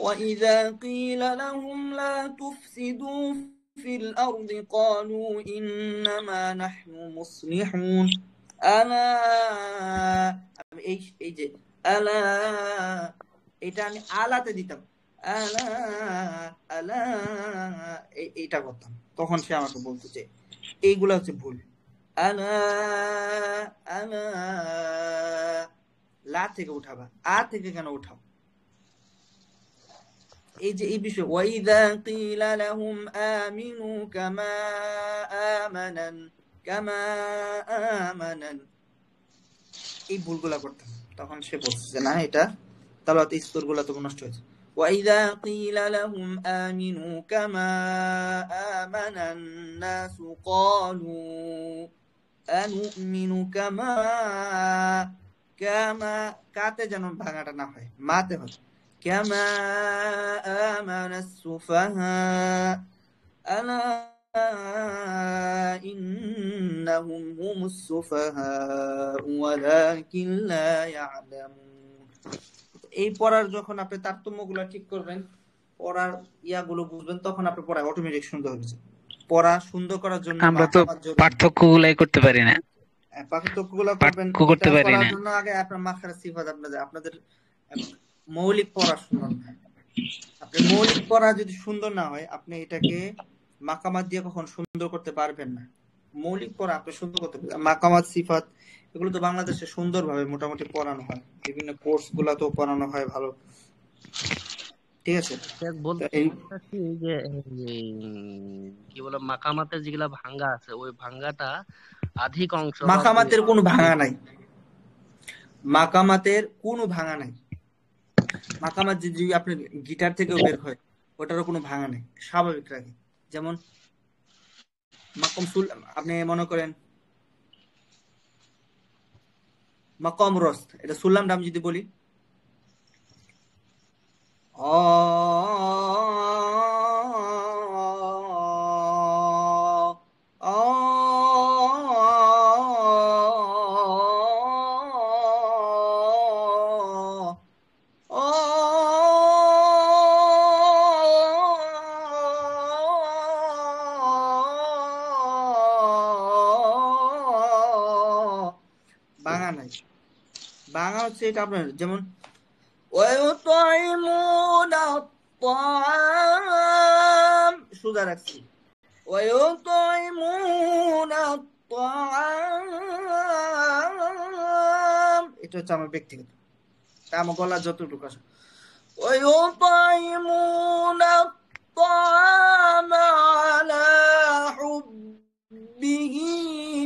ওয়া ইযা ক্বিলা লাহুম লা তুফসিদু ফিল আরদি ক্বালু ইন্নামা নাহনু মুসলিহুন। আলা, এই যে আলা, এটা আমি আলাতে দিতাম, আলা আলা, এইটা করতাম। তখন সে আমাকে বলতো যে এইগুলা হচ্ছে ভুল। আলা আলা, লা থেকে উঠাবা, আ থেকে কেন উঠাও? এই যে এই বিষয়, ওয়াইদা কিলা লাহুম আমিনু কামা আমানান, এই ভুলগুলা করতাম। তখন সে বলছে যে না, এটা তাওরাত স্তরগুলো তো নষ্ট হয়েছে। وَإِذَا قِيلَ لَهُمْ آمِنُوا كَمَا آمَنَ النَّاسُ قَالُوا أَنُؤْمِنُ كَمَا কাতে যেন ভাঙাটা না হয়, মাতে হয়। كَمَا آمَنَ السُّفَهَاءُ أَلَا إِنَّهُمْ هُمُ السُّفَهَاءُ وَلَكِنْ لَا يَعْلَمُونَ। এই পড়ার যখন আপনি তারতম্যগুলো ঠিক করবেন, পড়ার ইয়াগুলো বুঝবেন, তখন আপনি পড়া অটোমেটিক সুন্দর হয়ে যাবে। পড়া সুন্দর করার জন্য আমরা তো পার্থক্যগুলাই করতে পারি না, পার্থক্যগুলো করবেন। করতে এটা পারি করার না। জন্য আগে আপনার মাখরাজ সিফাত, আপনাদের মৌলিক পড়া সুন্দর না। আপনার মৌলিক পড়া যদি সুন্দর না হয়, আপনি এটাকে মাকামাত দিয়ে কখন সুন্দর করতে পারবেন না। মৌলিক পড়া আপনি সুন্দর করতে পারবেন। মাকামাত, সিফাত এগুলো তো বাংলাদেশে সুন্দরভাবে মোটামুটি পড়ানো হয়, বিভিন্ন কোর্স গুলা তো পড়ানো হয় ভালো, ঠিক আছে। বলতে এই চাচ্ছি যে কি বলে মাকামাতের যেগুলা ভাঙ্গা আছে, ওই ভাঙ্গাটা আধিক অংশ বা মাকামাতের কোনো ভাঙা নাই, মাকামাতের কোনো ভাঙা নাই। মাকামাত যদি আপনার গিটার থেকেও বের হয়, ওটারও কোনো ভাঙা নেই, স্বাভাবিক রাখে। যেমন মাকম সুল, আপনি মনে করেন মাকম রস্ত, এটা সুল্লামটা আমি যদি বলি ভাঙা নাই। ভাঙা হচ্ছে এটা আপনার, যেমন ويطعمون الطعام সোজা রাখছি, ويطعمون الطعام, এটা হচ্ছে আমার ব্যক্তিগত, আমার গলা যতটুকু আসে। ويطعمون الطعام على حبه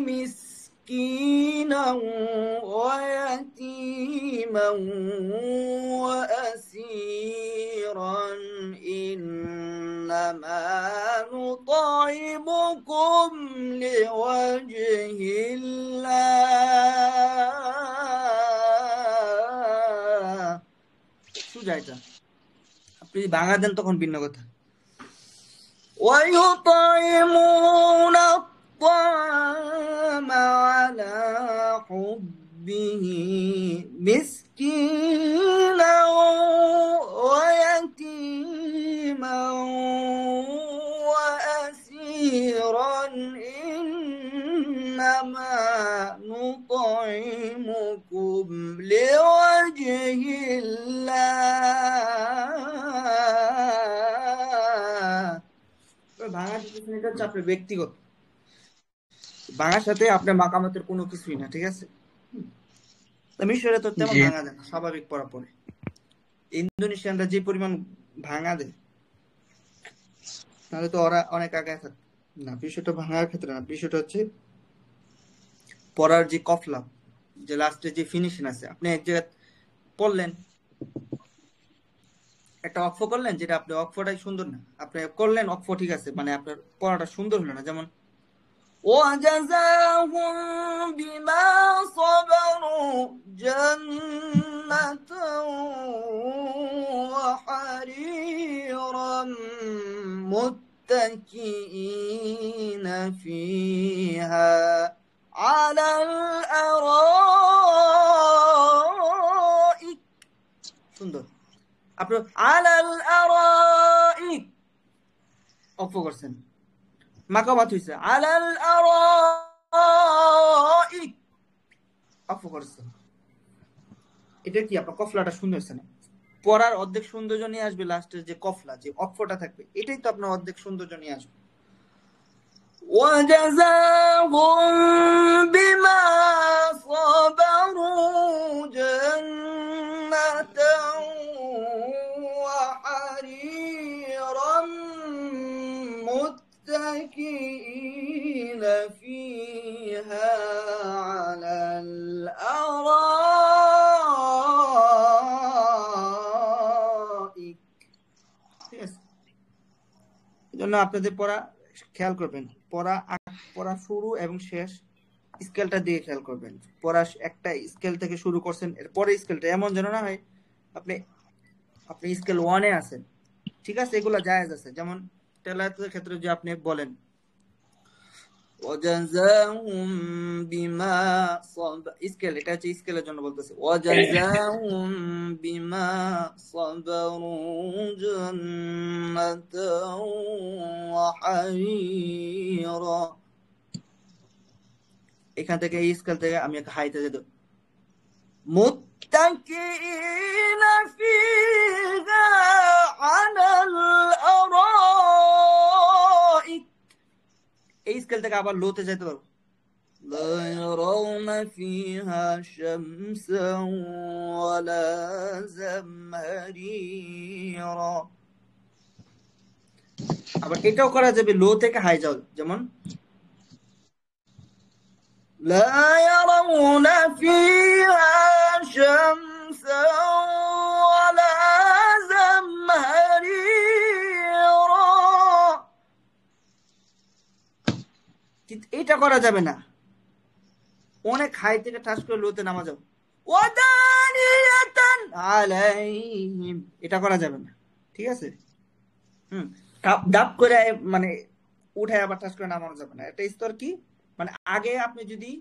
مسكينا ويتيما وأسيرا إنما نطعمكم لوجه الله। সুজা এটা, আপনি ভাঙা দেন তখন ভিন্ন কথা। ويطعمون الطعام على حبه مسكينا ويتيما وأسيرا إنما نطعمكم لوجه الله। ভাঙা দিতেছেন, এটা হচ্ছে আপনার ব্যক্তিগত, ভাঙার সাথে আপনার মাকামাতের কোনো কিছুই না, ঠিক আছে। মিশরে তো তেমন ভাঙা দেয় না, স্বাভাবিক পড়া পড়ে। ইন্দোনেশিয়ানরা যে পরিমাণ ভাঙা দেয়, তাহলে তো ওরা অনেক আগে থাকে না। বিষয়টা ভাঙার ক্ষেত্রে না, বিষয়টা হচ্ছে পড়ার যে কফলা, যে লাস্টে যে ফিনিশিং আছে। আপনি এক জায়গায় পড়লেন, একটা অক্ষ করলেন, যেটা আপনি অক্ষটাই সুন্দর না, আপনি করলেন অক্ষ ঠিক আছে, মানে আপনার পড়াটা সুন্দর হলো না। যেমন وجزاهم بما صبروا جنة وحريرا متكئين فيها على الأرائك। সুন্দর, আপনি আলাল আরাইক অক্ষ করছেন, মাকামাত হইছে আলাল আরাইক অক্ষ করছেন। এটা কি আপনার কফলাটা সুন্দর হচ্ছে না? পড়ার অর্ধেক সৌন্দর্য নিয়ে আসবে লাস্টের যে কফলা, যে অক্ষটা থাকবে, এটাই তো আপনার অর্ধেক সৌন্দর্য নিয়ে আসবে। وجزاهم بما صبروا جنة وحريرا متكئين فيها على الأرائك এজন্য আপনাদের পড়া খেয়াল করবেন, পড়া শুরু এবং শেষ স্কেলটা দিয়ে খেয়াল করবেন। পড়া একটা স্কেল থেকে শুরু করছেন, এরপরে স্কেলটা এমন যেন না হয় আপনি স্কেল 1 এ আছেন, ঠিক আছে? এগুলো জায়েজ আছে। যেমন তেলাওয়াতের ক্ষেত্রে যে আপনি বলেন ওয়াজাযাহুম বিমা স্কেল, এটা হচ্ছে স্কেলের জন্য বলতেছে, ওয়াজাযাহুম বিমা সাবারু জান্নাতাও ওয়া হারিরা। এখান থেকে এই স্কেল থেকে আমি একটা হাইতে যেতে, মুত্তাকিনা ফিহা আলাল আরাইক, এই স্কেল থেকে আবার লোতে যেতে পারবো, লা ইয়ারাউনা ফিহা শামসান ওয়ালা জামহারিরা। আবার এটাও করা যাবে লো থেকে হাই যাও, যেমন لا يرون فيها شمسا ولا زمهريرا। এটা করা যাবে না, অনেক হাই থেকে টাচ করে লোতে নামা যাও, ওয়াদানিয়াতান আলাইহিম, এটা করা যাবে না, ঠিক আছে? ডাব করে মানে উঠায় আবার টাচ করে নামানো যাবে না। এটা স্তর কি, মানে আগে আপনি যদি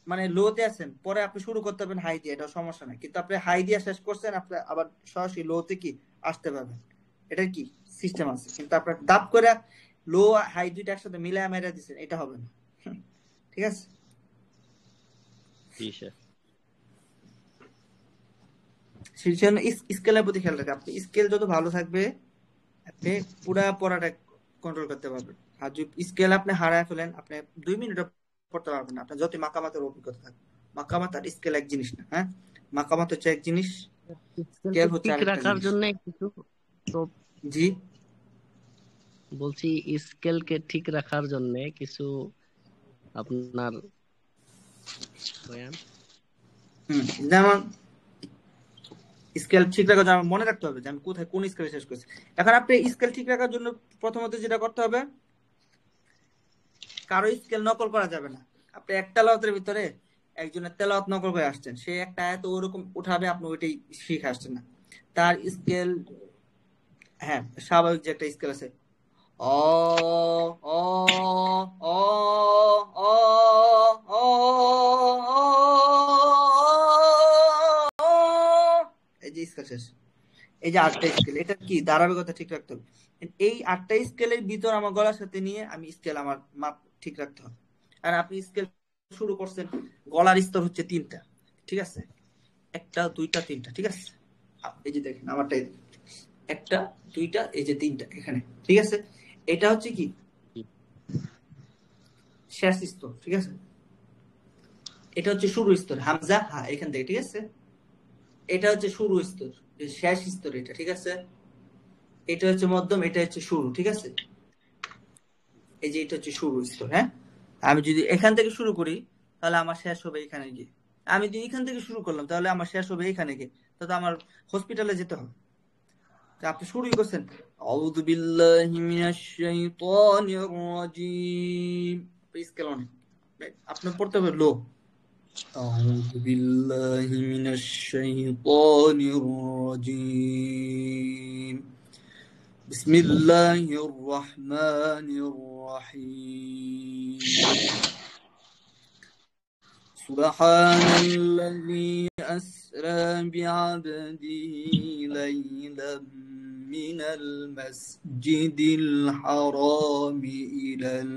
মানে লোতে আছেন, পরে আপনি শুরু করতে পারবেন হাই দিয়ে, এটা সমস্যা নাই। কিন্তু আপনি হাই দিয়ে শেষ করছেন, আপনি আবার সরাসরি লোতে কি আসতে পারবেন, এটার কি সিস্টেম আছে। কিন্তু আপনার দাপ করে লো হাই দুইটা একসাথে মিলায় মেরে দিচ্ছেন, এটা হবে না, ঠিক আছে? স্কেলের প্রতি খেয়াল রাখবেন। আপনি স্কেল যত ভালো থাকবে, আপনি পুরা পড়াটা কন্ট্রোল করতে পারবেন। আর যদি স্কেল আপনি হারায় ফেলেন, আপনি 2 মিনিটও পড়তে পারবেন না, আপনার যত মাকামাতের অভিজ্ঞতা থাকবে। মাকামাত আর স্কেল এক জিনিস না, হ্যাঁ? মাকামাত হচ্ছে এক জিনিস, স্কেল হচ্ছে আরেকটা রাখার জিনিস। জন্য কিছু জি বলছি, স্কেলকে ঠিক রাখার জন্য কিছু আপনার যেমন স্কেল ঠিক রাখার জন্য মনে রাখতে হবে যে আমি কোথায় কোন স্কেলে শেষ করছি। এখন আপনি স্কেল ঠিক রাখার জন্য প্রথমত যেটা করতে হবে, কারো স্কেল নকল করা যাবে না। আপনি এক তেলাওয়াতের ভিতরে একজনের তেলাওয়াত নকল করে আসছেন, সে একটা আয়াত ওরকম উঠাবে, আপনি ওইটাই শিখে আসছেন না। তার স্কেল, হ্যাঁ স্বাভাবিক যে একটা স্কেল আছে, অ অ অ অ অ, এই যে স্কেল শেষ, এই যে 8টা স্কেল, এটা কি ধারাবাহিকতা ঠিক রাখতে হবে। এই 8টা স্কেলের ভিতর আমার গলার সাথে নিয়ে আমি স্কেল আমার মাপ ঠিক রাখতে হবে। আর আপনি স্কেল শুরু করছেন, গলার স্তর হচ্ছে 3টা, ঠিক আছে? 1টা 2টা 3টা, ঠিক আছে? এই যে দেখেন আমারটা 1টা 2টা, এই যে 3টা এখানে, ঠিক আছে? এটা হচ্ছে কি শেষ স্তর, ঠিক আছে? এটা হচ্ছে শুরু স্তর, হামজা হা এখান থেকে, ঠিক আছে? এটা হচ্ছে শুরু স্তর, শেষ স্তর এটা, ঠিক আছে? এটা হচ্ছে মধ্যম, এটা হচ্ছে শুরু, ঠিক আছে? এই যে এটা হচ্ছে শুরু স্তর, হ্যাঁ? আমি যদি এখান থেকে শুরু করি তাহলে আমার শেষ হবে এখানে গিয়ে। আমি যদি এখান থেকে শুরু করলাম তাহলে আমার শেষ হবে এখানে গিয়ে, তাহলে আমার হসপিটালে যেতে হবে। আপনি শুরুই করছেন আউযু বিল্লাহি মিনাশ শাইতানির রাজিম, স্কেল অনেক আপনি পড়তে হবে লো, আউযু বিল্লাহি মিনাশ শাইতানির রাজিম, বিসমিল্লাহির রহমানির রহিম, সুবহানাল্লাযী আসরা বিআবদিহি লাইলাম মিনাল মাসজিদিল হারামি ইলাল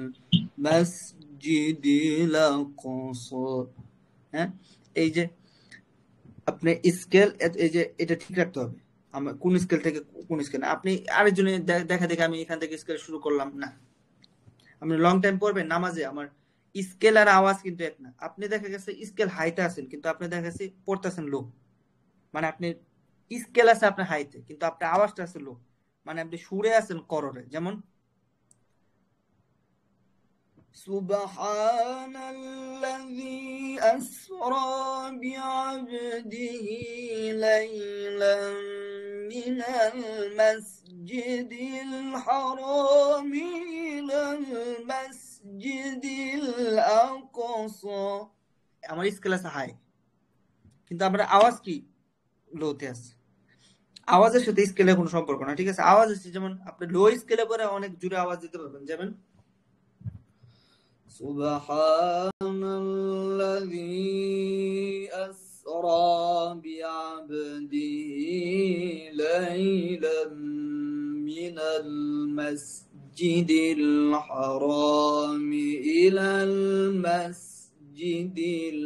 মাসজিদিল আকসা। হ্যাঁ, এই যে আপনি স্কেল, এই যে এটা ঠিক রাখতে হবে, আমার কোন স্কেল থেকে কোন স্কেল। আপনি আরেকজনের দেখা দেখে আমি এখান থেকে স্কেল শুরু করলাম না। আপনি লং টাইম পড়বেন নামাজে, আমার স্কেল আর আওয়াজ কিন্তু এক না। আপনি দেখা গেছে স্কেল হাইতে আছেন, কিন্তু আপনি দেখা গেছে পড়তেছেন লো, মানে আপনি স্কেল আছে আপনার হাইতে, কিন্তু আপনার আওয়াজটা আছে লো, মানে আপনি সুরে আছেন কররে। যেমন সুবহানাল্লাযী আসরা বিআবদিহি লাইলাম মিনাল মাসজিদ المسجد الحرام إلى المسجد الأقصى আমার স্কেল আছে হাই, কিন্তু আমরা আওয়াজ কি লোতে আছে, আওয়াজের সাথে স্কেলের কোনো সম্পর্ক না, ঠিক আছে। আওয়াজ আছে যেমন আপনি লো স্কেলে পরে অনেক জোরে আওয়াজ দিতে পারবেন, যেমন সুবহানাল্লাযী আসরা বিআবদিহি লাইলাম মিনাল মাসজিদিল হারামি ইলাল মাসজিদিল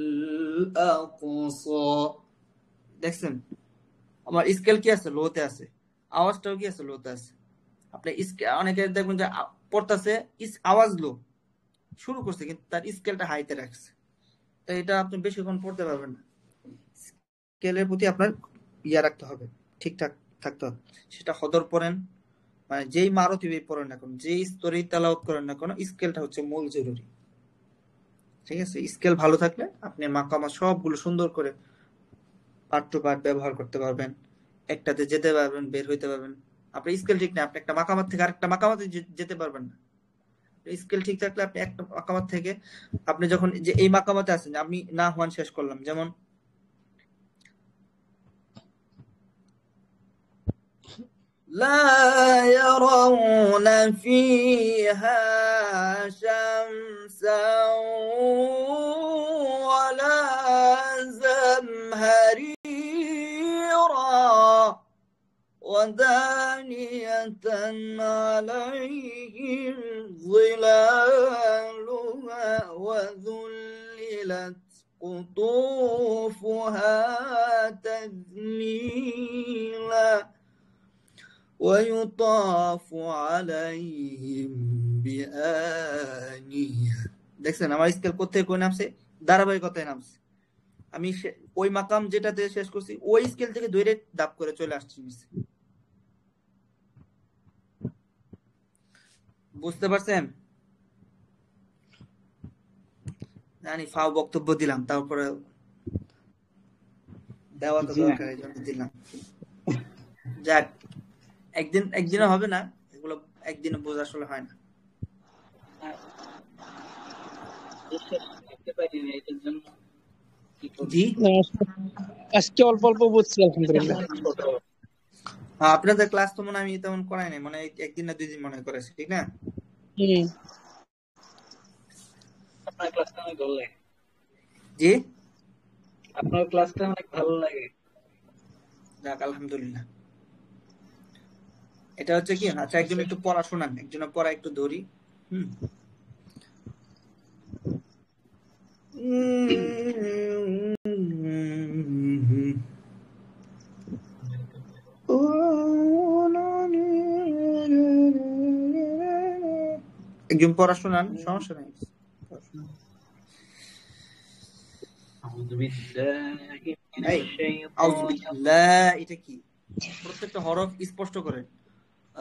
আকসা। দেখছেন আমার স্কেল কি আছে, লোতে আছে, আওয়াজটাও কি আছে, লোতে আছে। আপনি অনেকে দেখবেন যে পড়তেছে আওয়াজ লো শুরু করছে কিন্তু তার স্কেলটা হাইতে রাখছে, তো এটা আপনি বেশিক্ষণ পড়তে পারবেন না। স্কেলের প্রতি আপনার ইয়া রাখতে হবে, ঠিকঠাক থাকতে হবে। সেটা হদর পড়েন, মানে যেই মারুতি পড়েন না কেন, যেই স্তরেই তেলাওয়াত করেন না কেন, স্কেলটা হচ্ছে মূল জরুরি, ঠিক আছে। স্কেল ভালো থাকলে আপনি মাকামা সবগুলো সুন্দর করে পার্ট টু পার্ট ব্যবহার করতে পারবেন, একটাতে যেতে পারবেন, বের হইতে পারবেন। আপনার স্কেল ঠিক না, আপনি একটা মাকামাত থেকে আরেকটা মাকামাতে যেতে পারবেন না। স্কেল ঠিক থাকলে আপনি একটা মাকামাত থেকে আপনি যখন যে এই মাকামাতে আছেন, আমি না হওয়ান শেষ করলাম, যেমন لا يرون فيها شمسا ولا زمهريرا ودانية عليهم ظلالها وذللت قطوفها تذليلا ويطاف عليهم بآنية। দেখছেন আমার স্কেল কোথায় কই নামছে, ধারাবাহিকতায় নামছে। আমি ওই মাকাম যেটাতে শেষ করছি ওই স্কেল থেকে ধরে দাপ করে চলে আসছি নিচে। বুঝতে পারছেন? জানি ফাও বক্তব্য দিলাম, তারপরে দেওয়া তো দরকার, এই জন্য দিলাম। যাক, একদিনে হবে না এগুলো, একদিনে বোঝা আসলে হয় না। জি আজকে অল্প অল্প বুঝছি আলহামদুলিল্লাহ। আপনাদের ক্লাস তো মনে আমি তেমন করাই নাই, মানে একদিন না 2 দিন মনে করেছি, ঠিক না? আপনার ক্লাসটা অনেক ভালো লাগে। জি আপনার ক্লাসটা অনেক ভালো লাগে। যাক আলহামদুলিল্লাহ। এটা হচ্ছে কি, আচ্ছা একজন একটু পড়া শোনান, একজনের পড়া একটু ধরি। একজন পড়া শোনান, সমস্যা নেই। এটা কি প্রত্যেকটা হরফ স্পষ্ট করে।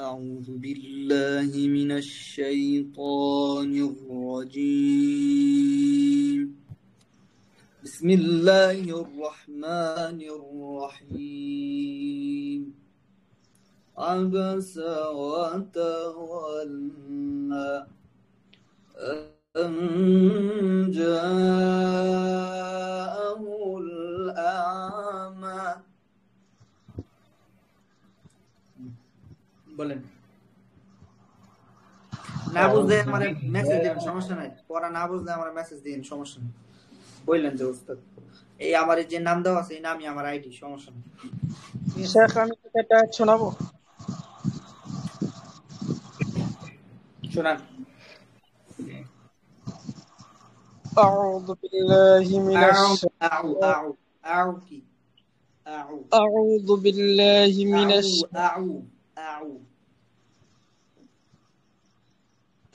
أعوذ بالله من الشيطان الرجيم بسم الله الرحمن الرحيم عبس وتولى أن جاءه الأعمى। বলেন, না বুঝলে আমার মেসেজ দিন, সমস্যা নাই। পড়া না বুঝলে আমার মেসেজ দিন, সমস্যা নেই। বললেন যে উস্তাদ এই আমার যে নাম দেওয়া আছে এই নামই আমার আইডি, সমস্যা নেই। শেখ আমি এটা শোনাবো, শোনান। أعوذ بالله من أعوذ بالله من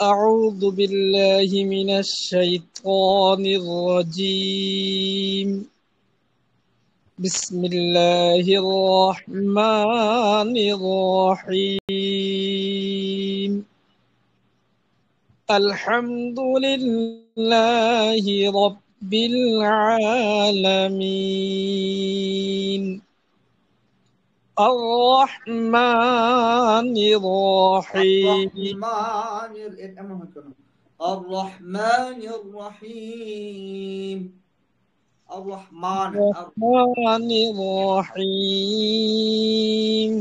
أعوذ بالله من الشيطان الرجيم بسم الله الرحمن الرحيم الحمد لله رب العالمين الرحمن الرحيم الرحمن الرحيم الرحمن الرحمن الرحيم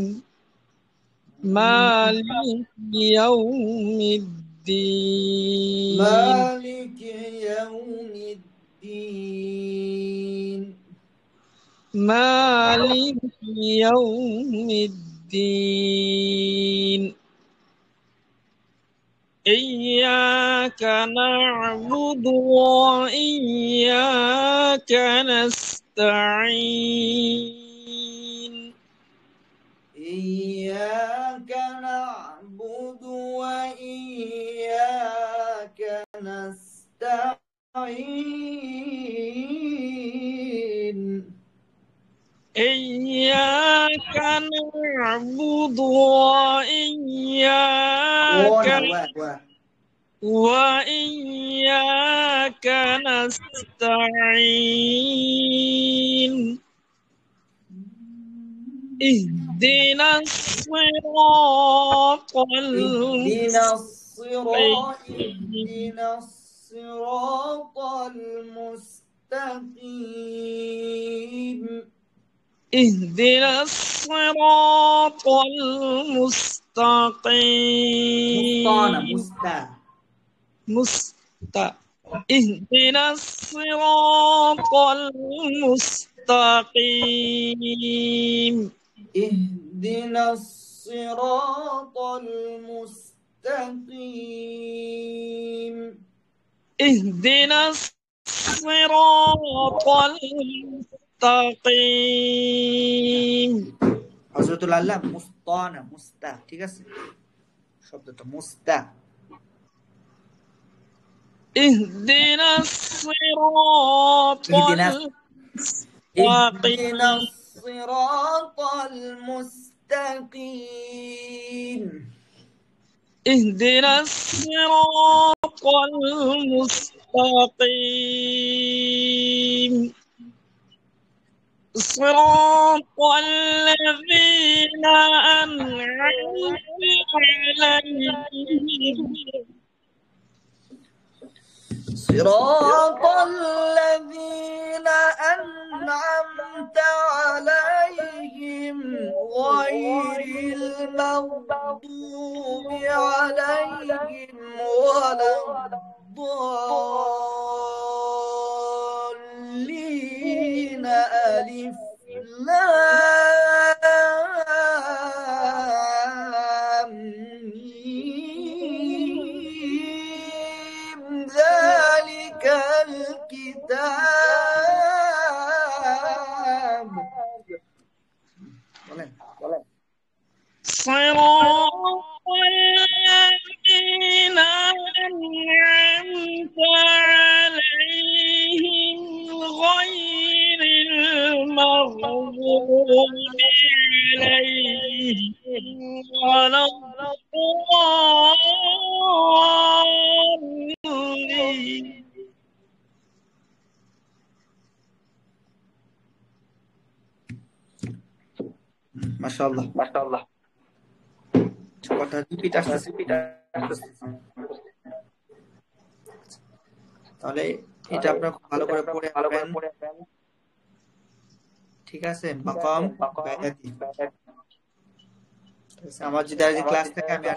مالك يوم الدين مالك يوم الدين مالك يوم الدين إياك نعبد وإياك نستعين إياك نعبد وإياك نستعين إياك نعبد وإياك نستعين اهدنا الصراط المستقيم اهدنا الصراط المستقيم اهدنا الصراط المستقيم اهدنا الصراط المستقيم اهدنا الصراط المستقيم হযরতুল আল্লাহ মুস্তানা মুস্তা ঠিক আছে শব্দটা মুস্তা اهدنا الصراط المستقيم اهدنا الصراط المستقيم صراط الذين أنعمت عليهم صراط الذين أنعمت عليهم غير المغضوب عليهم ولا الضالين ألف لام ميم ذلك الكتاب صراط الذين أنعمت عليهم غير المغضوب عليهم ولا الضالين মাশাআল্লাহ কথা রিপিট আসছে তাহলে এটা আপনারা ভালো করে পড়ে আসবেন ঠিক আছে মাকাম বায়াতি আমার যদি আজ ক্লাস থেকে আমি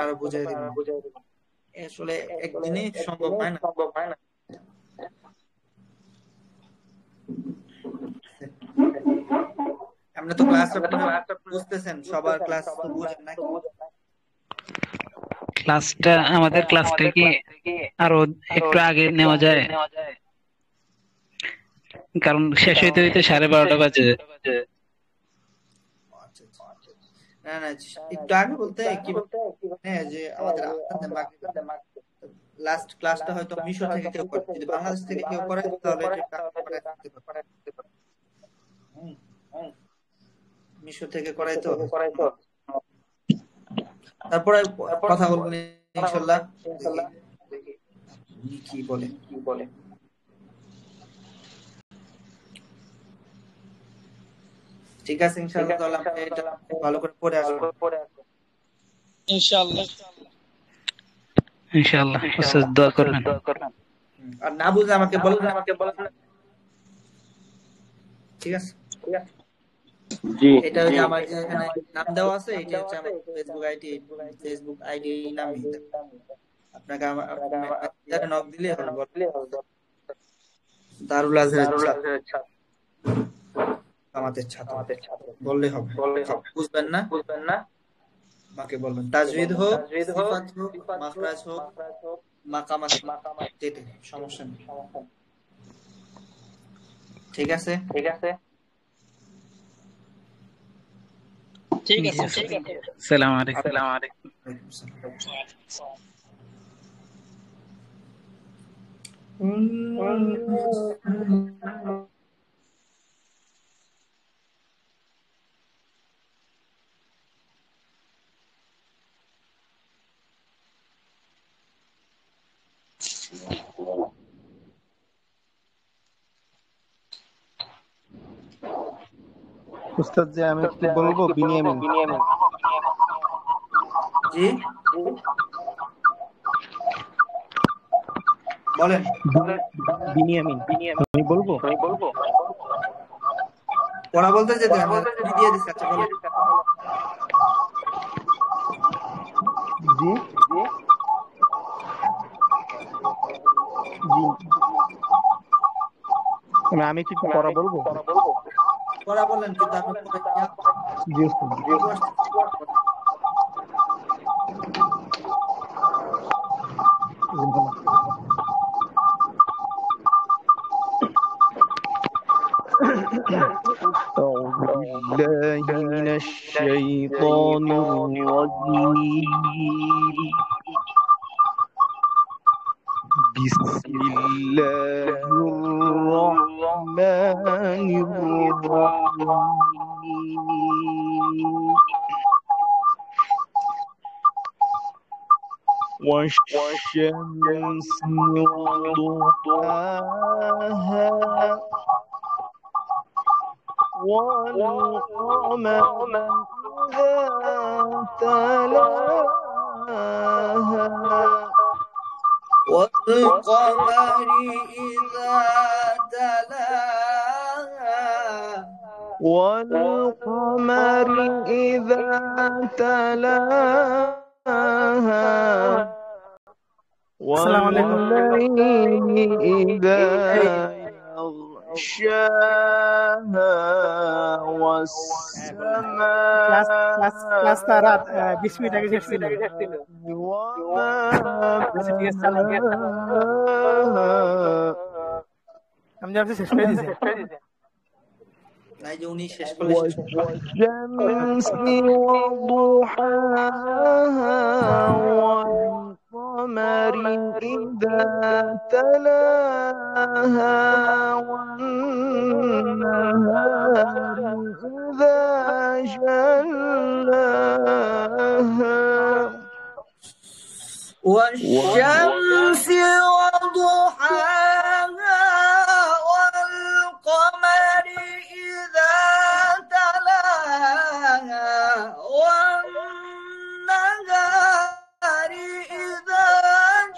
আরো বুঝিয়ে দিব আসলে একদিনে সম্ভব হয় না আমরা তো ক্লাস বুঝতেছেন সবার ক্লাস তো বুঝেন নাকি ক্লাসটা আমাদের ক্লাসটা কি আরো একটু আগে নেওয়া যায় কারণ শেষ হইতে হইতে 12:30 বাজে না না একটু আগে বলতে কি হ্যাঁ যে আমাদের লাস্ট ক্লাসটা হয়তো মিশর থেকে কেউ করে যদি বাংলাদেশ থেকে কেউ করে তাহলে মিশর থেকে করাই তো তারপরে কথা বলবেন ইনশাআল্লাহ কি বলে ঠিক আছে ইনশাআল্লাহ, তাহলে আমরা এটা ভালো করে পড়ে আসবো। ইনশাআল্লাহ। ইনশাআল্লাহ উস্তাদ দোয়া করবেন। আর না বুঝলে আমাকে বলবেন। ঠিক আছে। জি এটা হচ্ছে আমার যে এখানে নাম দেওয়া আছে, এটা হচ্ছে আমার ফেসবুক আইডি নামই। আপনাকে আপনার নক দিলে হবে, দারুল আজহারের ছাত্র, আমাদের ছাত্র বললে হবে। বুঝবেন না আমাকে বলবেন। তাজউইদ হোক, সিফাত হোক, মাখরাজ হোক, মাকামাত যেটা সমস্যা নেই। ঠিক আছে। ঠিক আছে। আসসালামু আলাইকুম। উস্তাদ যে আমি একটু বলবো বিনিয়ামিন। জি বলেন। বিনিয়ামিন আমি বলবো। পড়া বলতে যেতে আমি দিয়ে দিচ্ছি। আচ্ছা বলেন। জি আমি কি পড়া বলবো? পড়া বলেন, কিন্তু আপনি জি উস্তাদ। أعوذ بالله من الشيطان الرجيم. بسم الله الرحمن الرحيم. والشمس وضحاها والقمر إذا تلاها والقمر إذا تلاها والقمر إذا تلاها আসসালামু আলাইকুম। والليل إذا يغشاها ক্লাসটা রাত 20 মিনিট আগে শেষ ছিল। وما আচ্ছা ঠিক আছে, চালান। আমি ভাবছি শেষ করে দিয়েছি। নাই যে উনি শেষ করলে শেষ করবে। والشمس وضحاها والقمر إذا تلاها والنهار إذا جلاها والشمس وضحاها والقمر إذا تلاها والنهار إذا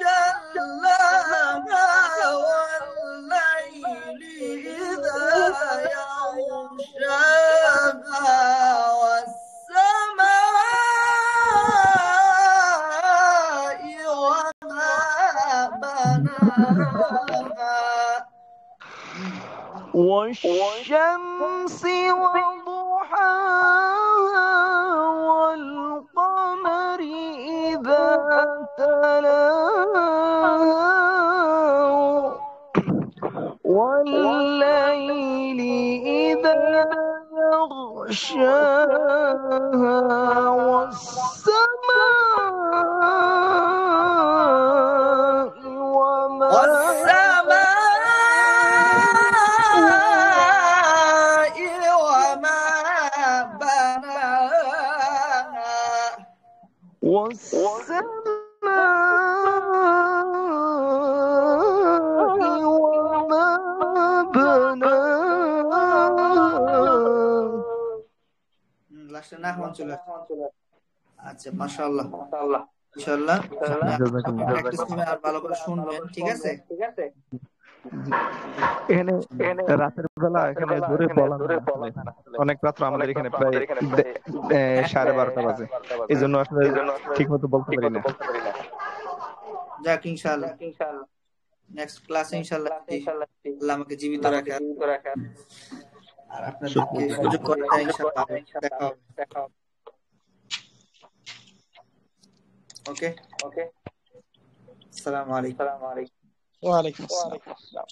جلاها والليل إذا يغشاها والسماء وما بناها والشمس وضحاها والقمر إذا تلاها والليل إذا يغشاها والسماء وما আসলে না হওয়ান চলে আসছে। আচ্ছা মাশাআল্লাহ ইনশাআল্লাহ প্র্যাকটিস করবেন আর ভালো করে শুনবেন, ঠিক আছে? এখানে রাতের বেলা এখানে জোরে বলা যায় না আসলে। অনেক রাত্র আমাদের এখানে প্রায় 12:30 বাজে, এই জন্য আসলে ঠিক মতো বলতে পারি না। যাক ইনশাআল্লাহ নেক্সট ক্লাসে ইনশাআল্লাহ আল্লাহ আমাকে জীবিত রাখে আর আপনাদেরকে সুযোগ করে দেয় ইনশাআল্লাহ দেখা হবে। ওকে আসসালামু আলাইকুম। ওয়া আলাইকুম আসসালাম।